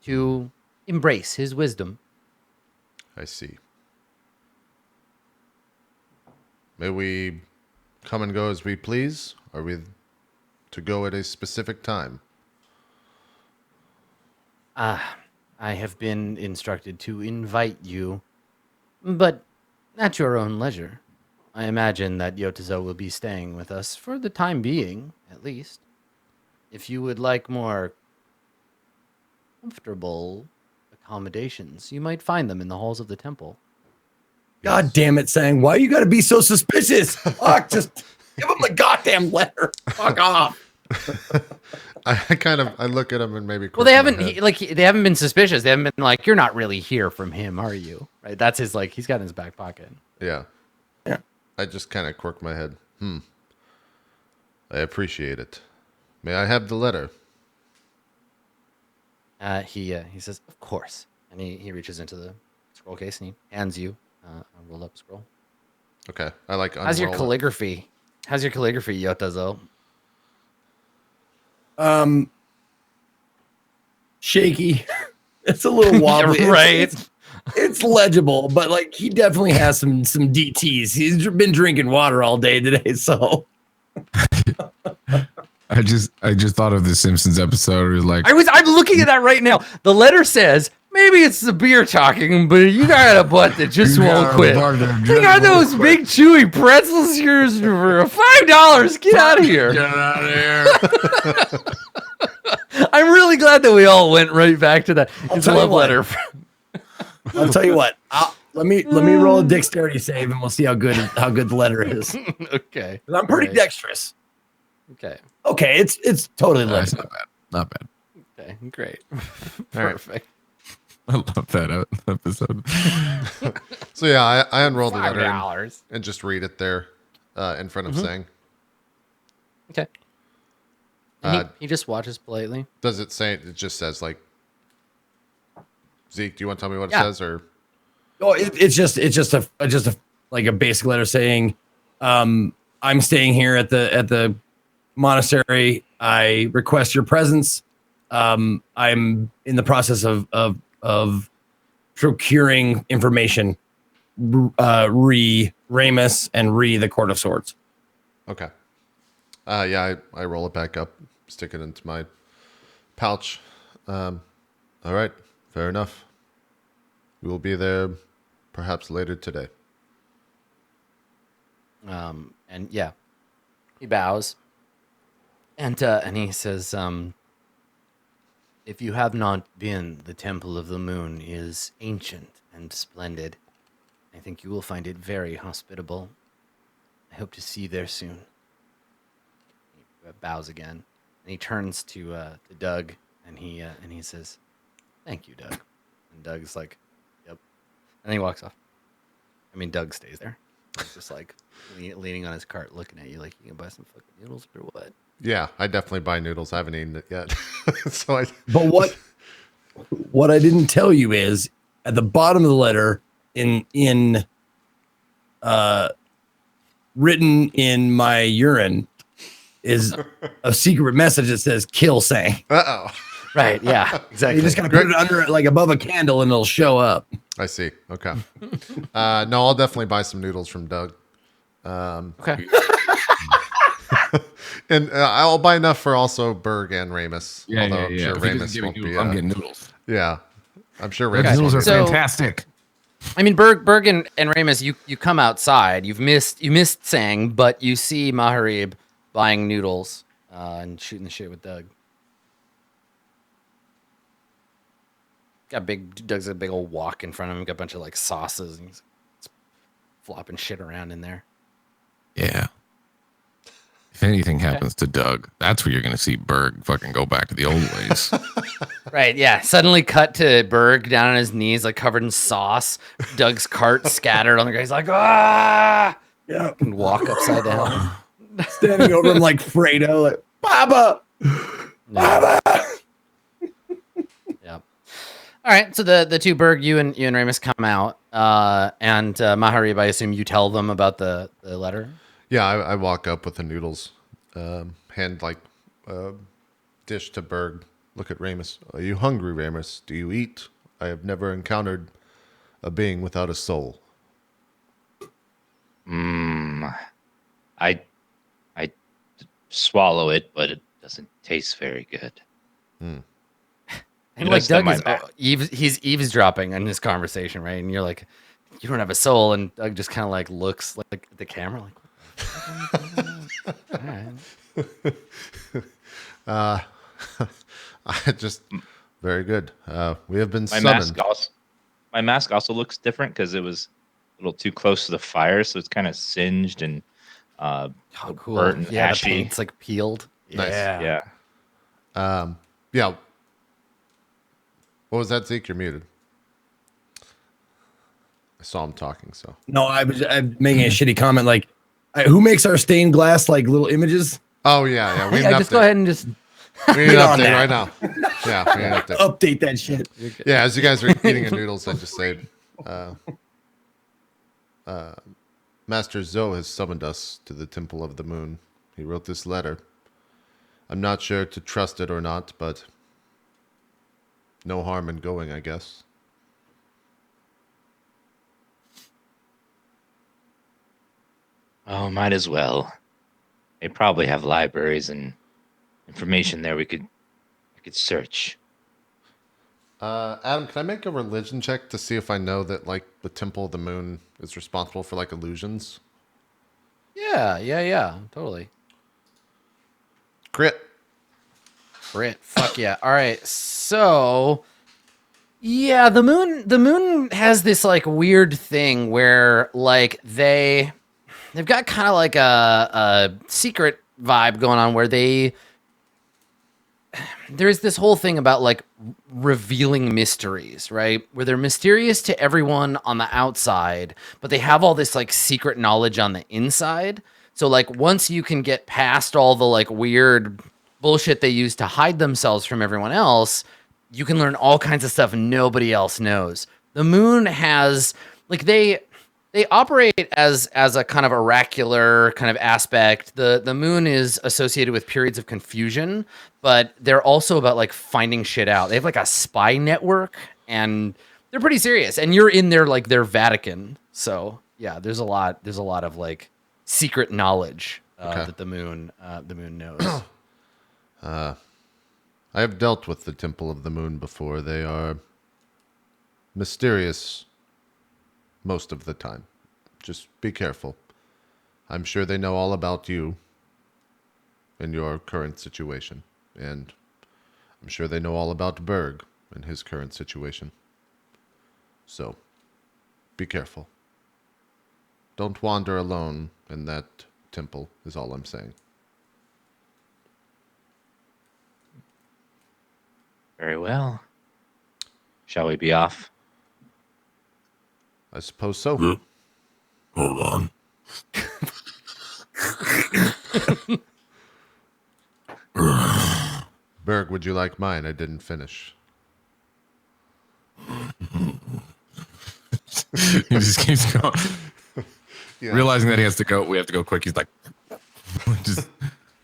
to embrace his wisdom. I see. May we come and go as we please? Are we to go at a specific time? I have been instructed to invite you, but at your own leisure. I imagine that Yotazo will be staying with us for the time being, at least. If you would like more comfortable accommodations, you might find them in the halls of the temple. God damn it, Sang. Why you gotta be so suspicious? Fuck, just give him the goddamn letter. Fuck off. I look at him and maybe... Well, they haven't they haven't been suspicious. They haven't been like, you're not really here from him, are you? Right? That's his he's got in his back pocket. Yeah. Yeah. I just kind of quirk my head. I appreciate it. May I have the letter? He says, of course. And he reaches into the scroll case and he hands you a rolled up scroll. Okay. I like How's your unroll it. calligraphy? How's your calligraphy, Yotazo? Shaky. It's a little wobbly. Right. It's legible, but like he definitely has some DTs. He's been drinking water all day today, so I just thought of the Simpsons episode. It was like, I'm looking at that right now. The letter says, maybe it's the beer talking, but you got a butt that just won't quit. They got those big chewy pretzels here for $5. Get out of here. get out of here. I'm really glad that we all went right back to that. It's a tell you love what. letter. I'll tell you what. Let me roll a dexterity save, and we'll see how good the letter is. Okay. 'Cause I'm pretty Right. dexterous. Okay. Okay, it's totally That's legible. not bad. Okay. Great. All right. Perfect. I love that episode. So yeah, I unroll the letter and, $5. and just read it there in front of Sang. Okay. And he just watches politely. Does it say... It just says like... Zeke, do you want to tell me what it Yeah. says? Or... Oh, it's just a like a basic letter saying, I'm staying here at the monastery. I request your presence. I'm in the process of procuring information. Ramus and the Court of Swords. Okay. Yeah, I roll it back up, stick it into my pouch. All right, fair enough. We will be there perhaps later today. And yeah, he bows. And he says, if you have not been, the Temple of the Moon is ancient and splendid. I think you will find it very hospitable. I hope to see you there soon. He bows again, and he turns to Doug, and he says, "Thank you, Doug." And Doug's like, "Yep," and he walks off. I mean, Doug stays there, he's just like leaning on his cart, looking at you like, "You can buy some fucking noodles or what?" Yeah, I definitely buy noodles. I haven't eaten it yet. But what I didn't tell you is at the bottom of the letter in written in my urine is a secret message that says "kill Sang." Uh-oh. Right? Yeah, exactly. You just gotta put it under like above a candle and it'll show up. I see. Okay. No, I'll definitely buy some noodles from Doug. Okay. And I'll buy enough for also Berg and Ramus. Yeah, although yeah. I'm sure If he doesn't Ramus give me won't be. noodles, I'm getting noodles. Yeah, I'm sure Those Ramus noodles are won't be. So- fantastic. I mean, Berg and Ramus, you come outside. You missed Sang, but you see Maharib buying noodles and shooting the shit with Doug. Doug's a big old wok in front of him. Got a bunch of like sauces and he's flopping shit around in there. Yeah. If anything happens to Doug, that's where you're going to see Berg fucking go back to the old ways. Right, yeah. Suddenly cut to Berg down on his knees, like covered in sauce. Doug's cart scattered on the ground. He's like, ah! Yeah. And walk upside down. Standing over him like Fredo, like, Baba! Yeah. Yeah. All right, so the two Berg, you and Ramus come out. And Maharib, I assume you tell them about the letter? Yeah, I walk up with the noodles, hand like dish to Berg. Look at Ramus. Are you hungry, Ramus? Do you eat? I have never encountered a being without a soul. I swallow it, but it doesn't taste very good. And You like know, Doug is my- he's eavesdropping on this conversation, right? And you're like, you don't have a soul, and Doug just kind of like looks like at the camera, like, all right. I just very good. We have been My summoned. mask also looks different because it was a little too close to the fire, so it's kind of singed and Oh, cool. burnt and Yeah, ashy. the paint's like peeled. Nice. Yeah. Yeah. Yeah. What was that, Zeke? You're muted. I saw him talking, so. No, I'm making a shitty comment. Like, who makes our stained glass like little images? Oh, yeah. We need an Yeah, just update. go ahead and just. We need an Get on update that. right now. Yeah, we need an update. Update that shit. Yeah, as you guys are eating your noodles, I just say, Master Zoe has summoned us to the Temple of the Moon. He wrote this letter. I'm not sure to trust it or not, but no harm in going, I guess. Oh, might as well. They probably have libraries and information there we could search. Adam, can I make a religion check to see if I know that, like, the Temple of the Moon is responsible for, like, illusions? Yeah, totally. Crit. Crit. Fuck yeah. All right. So, yeah, the moon has this like weird thing where like they've got kind of like a secret vibe going on where there's this whole thing about like revealing mysteries, right? Where they're mysterious to everyone on the outside, but they have all this like secret knowledge on the inside. So like once you can get past all the like weird bullshit they use to hide themselves from everyone else, you can learn all kinds of stuff nobody else knows. The moon has like they operate as a kind of oracular kind of aspect. The moon is associated with periods of confusion, but they're also about like finding shit out. They have like a spy network and they're pretty serious. And you're in their Vatican. So yeah, there's a lot of like secret knowledge that the moon knows. I have dealt with the Temple of the Moon before. They are mysterious most of the time. Just be careful. I'm sure they know all about you and your current situation. And I'm sure they know all about Berg and his current situation. So, be careful. Don't wander alone in that temple, is all I'm saying. Very well. Shall we be off? I suppose so. Yeah. Hold on. Berg, would you like mine? I didn't finish. He just keeps going. Yeah. Realizing that he has to go, we have to go quick. He's like, just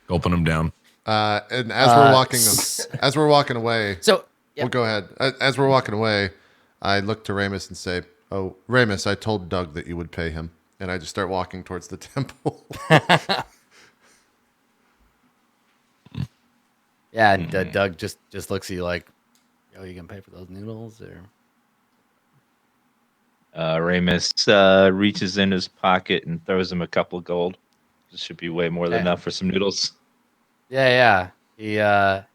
gulping him down. And as we're walking away, So yeah. well, go ahead. As we're walking away, I look to Ramus and say, "Oh, Ramus, I told Doug that you would pay him," and I just start walking towards the temple. Yeah, and Doug just looks at you like, "Yo, you gonna pay for those noodles?" Or Ramus reaches in his pocket and throws him a couple gold. This should be way more than enough for some noodles. Yeah. He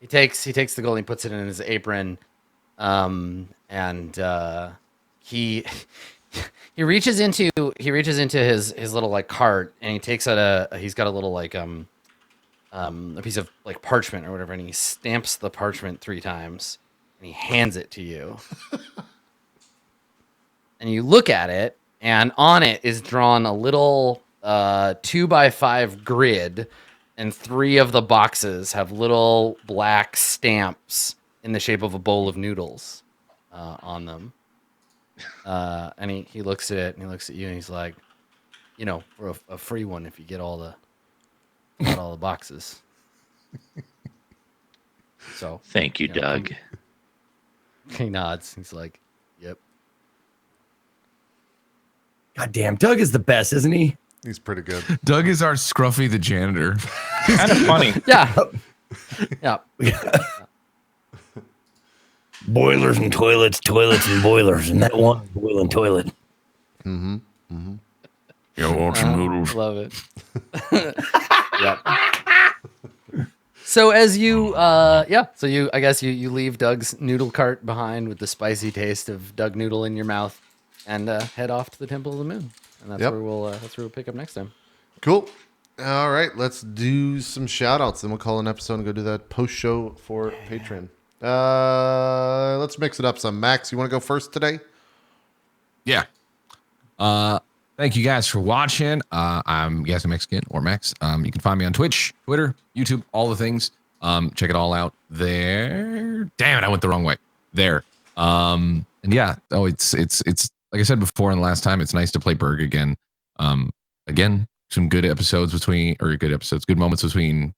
takes the gold and he puts it in his apron. And he reaches into his little like cart, and he takes out he's got a little like a piece of like parchment or whatever, and he stamps the parchment 3 times and he hands it to you. And you look at it, and on it is drawn a little 2x5 grid, and 3 of the boxes have little black stamps in the shape of a bowl of noodles on them. And he looks at it, and he looks at you, and he's like, for a free one if you get all the boxes. So thank you, Doug. He nods. He's like, yep. God damn, Doug is the best, isn't he? He's pretty good. Doug is our Scruffy the janitor. Kind of funny. Yeah. Yeah. Boilers and toilets, toilets and boilers, and that one boiling toilet. Mm-hmm. Mm-hmm. You want some noodles? Love it. Yep. So as you I guess you leave Doug's noodle cart behind with the spicy taste of Doug noodle in your mouth, and head off to the Temple of the Moon, and that's where we'll pick up next time. Cool. All right, let's do some shout outs, then we'll call an episode and go do that post show for Patreon. Let's mix it up some. Max, you want to go first today? Yeah. Thank you guys for watching. I'm GassyMexican or Max. You can find me on Twitch, Twitter, YouTube, all the things. Check it all out there. Damn it, I went the wrong way. There. And yeah, it's like I said before and the last time, it's nice to play Berg again. Again, some good moments between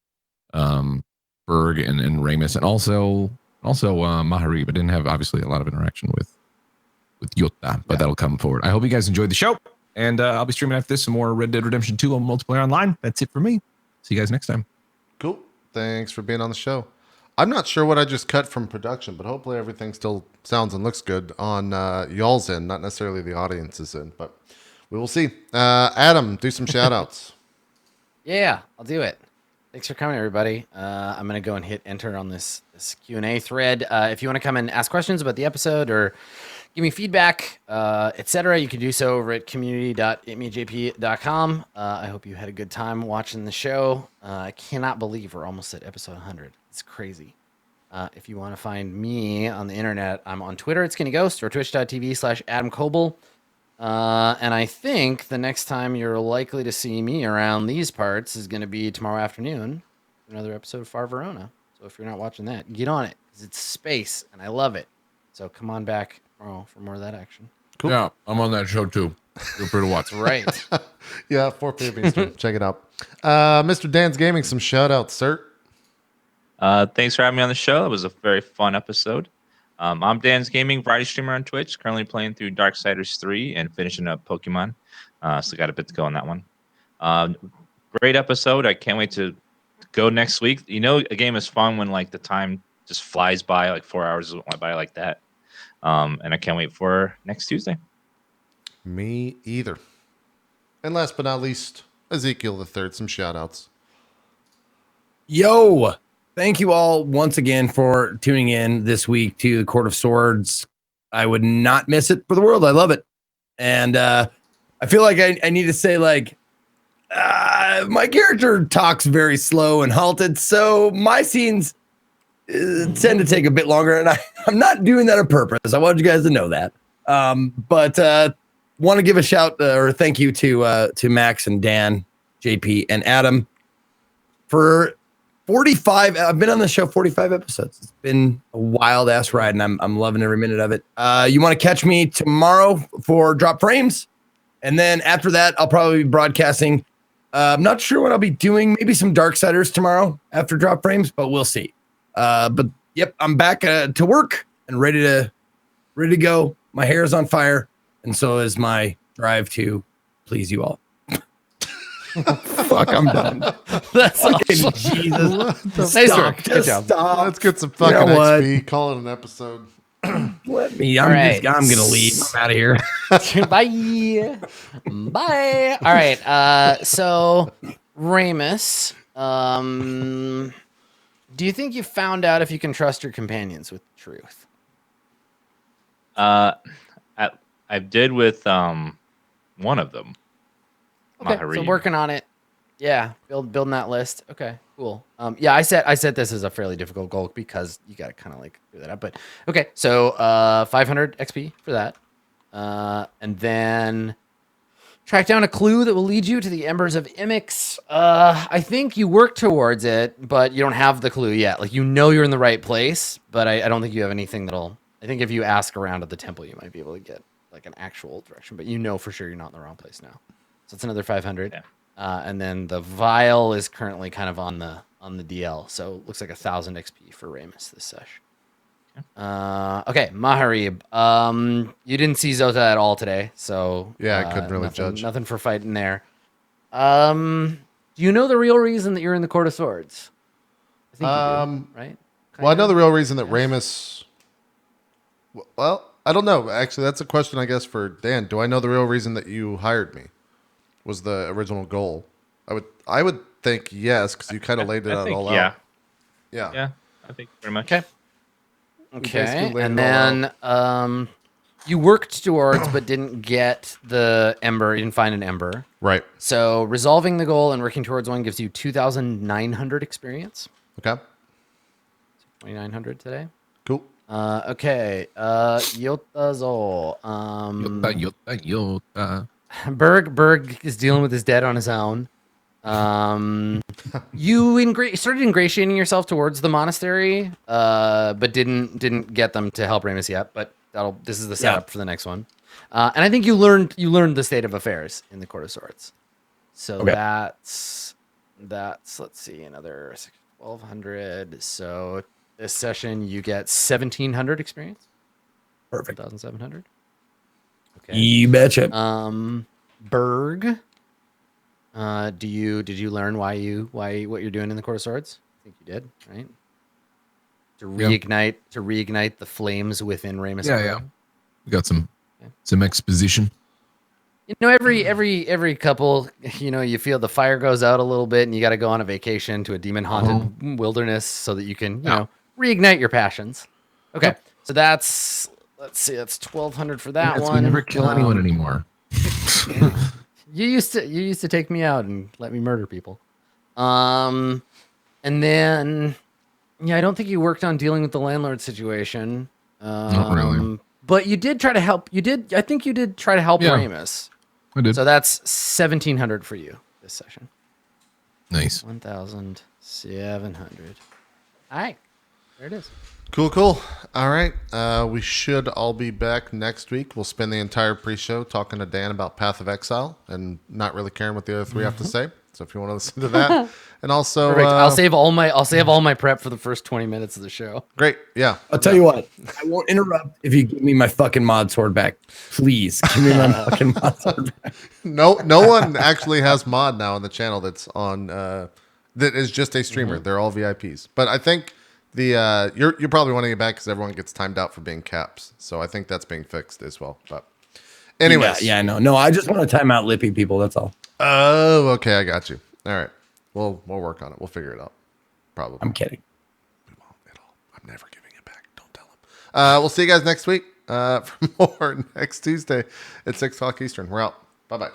Berg and Ramus, and also Maharib. I didn't have obviously a lot of interaction with Yota, but that'll come forward. I hope you guys enjoyed the show, and I'll be streaming after this some more Red Dead Redemption 2 on multiplayer online. That's it for me. See you guys next time. Cool. Thanks for being on the show. I'm not sure what I just cut from production, but hopefully everything still sounds and looks good on y'all's end, not necessarily the audience's end, but we will see. Adam, do some shout outs. Yeah, I'll do it. Thanks for coming, everybody. I'm going to go and hit enter on this Q&A thread. If you want to come and ask questions about the episode or give me feedback, etc., you can do so over at community.itmeJP.com. I hope you had a good time watching the show. I cannot believe we're almost at episode 100. It's crazy. If you want to find me on the internet, I'm on Twitter at skinnyghost or twitch.tv/AdamKoble. And I think the next time you're likely to see me around these parts is going to be tomorrow afternoon, another episode of Far Verona. So if you're not watching that, get on it, because it's space and I love it. So come on back tomorrow for more of that action. Cool. Yeah, I'm on that show too. Feel free to watch. Right. Yeah, 4 p.m. Eastern. Check it out. Mr. DansGaming, some shout outs, sir. Thanks for having me on the show. It was a very fun episode. I'm DansGaming, variety streamer on Twitch, currently playing through Darksiders 3 and finishing up Pokemon. So got a bit to go on that one. Great episode. I can't wait to go next week. You know, a game is fun when like the time just flies by, like 4 hours went by like that. And I can't wait for next Tuesday. Me either. And last but not least, Ezekiel the Third, some shout outs. Yo, thank you all once again for tuning in this week to the Court of Swords. I would not miss it for the world. I love it. And I feel like I need to say, like, my character talks very slow and halted, so my scenes tend to take a bit longer, and I'm not doing that on purpose. I want you guys to know that. But want to give a shout or thank you to Max and Dan, JP, and Adam for 45. I've been on the show 45 episodes. It's been a wild ass ride, and I'm loving every minute of it. You want to catch me tomorrow for Drop Frames, and then after that, I'll probably be broadcasting. I'm not sure what I'll be doing. Maybe some Darksiders tomorrow after Drop Frames, but we'll see. But yep, I'm back to work and ready to go. My hair is on fire, and so is my drive to please you all. Fuck, I'm done. That's Fucking awesome. Jesus. Nice Stop. work. Good Just job. stop. Let's get some fucking You know what? XP. Call it an episode. Let me. All I'm right. gonna leave. I'm out of here. Bye. Bye. All right. So Ramus, do you think you found out if you can trust your companions with the truth? I did with one of them. Okay, so working on it. Yeah, building that list. Okay, cool. Yeah, I set this as a fairly difficult goal because you got to kind of like do that up. But okay, so 500 XP for that, and then track down a clue that will lead you to the Embers of Imix. I think you work towards it, but you don't have the clue yet. Like you know you're in the right place, but I don't think you have anything that'll. I think if you ask around at the temple, you might be able to get like an actual direction. But you know for sure you're not in the wrong place now. So it's another 500. Yeah. And then the vial is currently kind of on the DL, so it looks like 1,000 XP for Ramus this sesh. Okay, Maharib. You didn't see Zota at all today, so Yeah, I couldn't really judge. Nothing for fighting there. Do you know the real reason that you're in the Court of Swords? I think you do, right? Well, I know the real reason that Ramus. Well, I don't know. Actually, that's a question, I guess, for Dan. Do I know the real reason that you hired me? Was the original goal? I would think yes, because you kind of laid it all out. Yeah, I think pretty much. Okay, and then you worked towards but didn't get the ember. You didn't find an ember. Right. So resolving the goal and working towards one gives you 2,900 experience. Okay. 2,900 today. Cool. Okay. Yotazo. Yota. Berg is dealing with his debt on his own. You started ingratiating yourself towards the monastery, but didn't get them to help Ramus yet. But this is the setup for the next one. And I think you learned the state of affairs in the Court of Swords. So that's let's see, another 1,200. So this session you get 1,700 experience. Perfect. 1,700. Okay. You betcha. Berg. Did you learn what you're doing in the Court of Swords? I think you did, right? To reignite the flames within Ramus. Yeah. We got some exposition. You know, every couple, you know, you feel the fire goes out a little bit, and you got to go on a vacation to a demon haunted wilderness so that you can, you know, reignite your passions. Okay, so that's 1,200 for that one. We never kill anyone anymore. You used to take me out and let me murder people. And then I don't think you worked on dealing with the landlord situation. Not really. But you did try to help. I think you did try to help Ramus. I did. So that's 1,700 for you this session. Nice. 1,700. All right. There it is. Cool. All right. We should all be back next week. We'll spend the entire pre-show talking to Dan about Path of Exile and not really caring what the other three have to say. So if you want to listen to that, and also I'll save all my prep for the first 20 minutes of the show. Great. Yeah. I'll tell you what. I won't interrupt if you give me my fucking mod sword back. Please give me my fucking mod sword back. No one actually has mod now on the channel that's on that is just a streamer. They're all VIPs. But I think you're probably wanting it back because everyone gets timed out for being caps. So I think that's being fixed as well. But anyways. Yeah, I know. No, I just want to time out Lippy people. That's all. Oh, okay. I got you. All right. We'll work on it. We'll figure it out. Probably. I'm kidding. We won't at all. I'm never giving it back. Don't tell them. We'll see you guys next week for more next Tuesday at 6 o'clock Eastern. We're out. Bye-bye.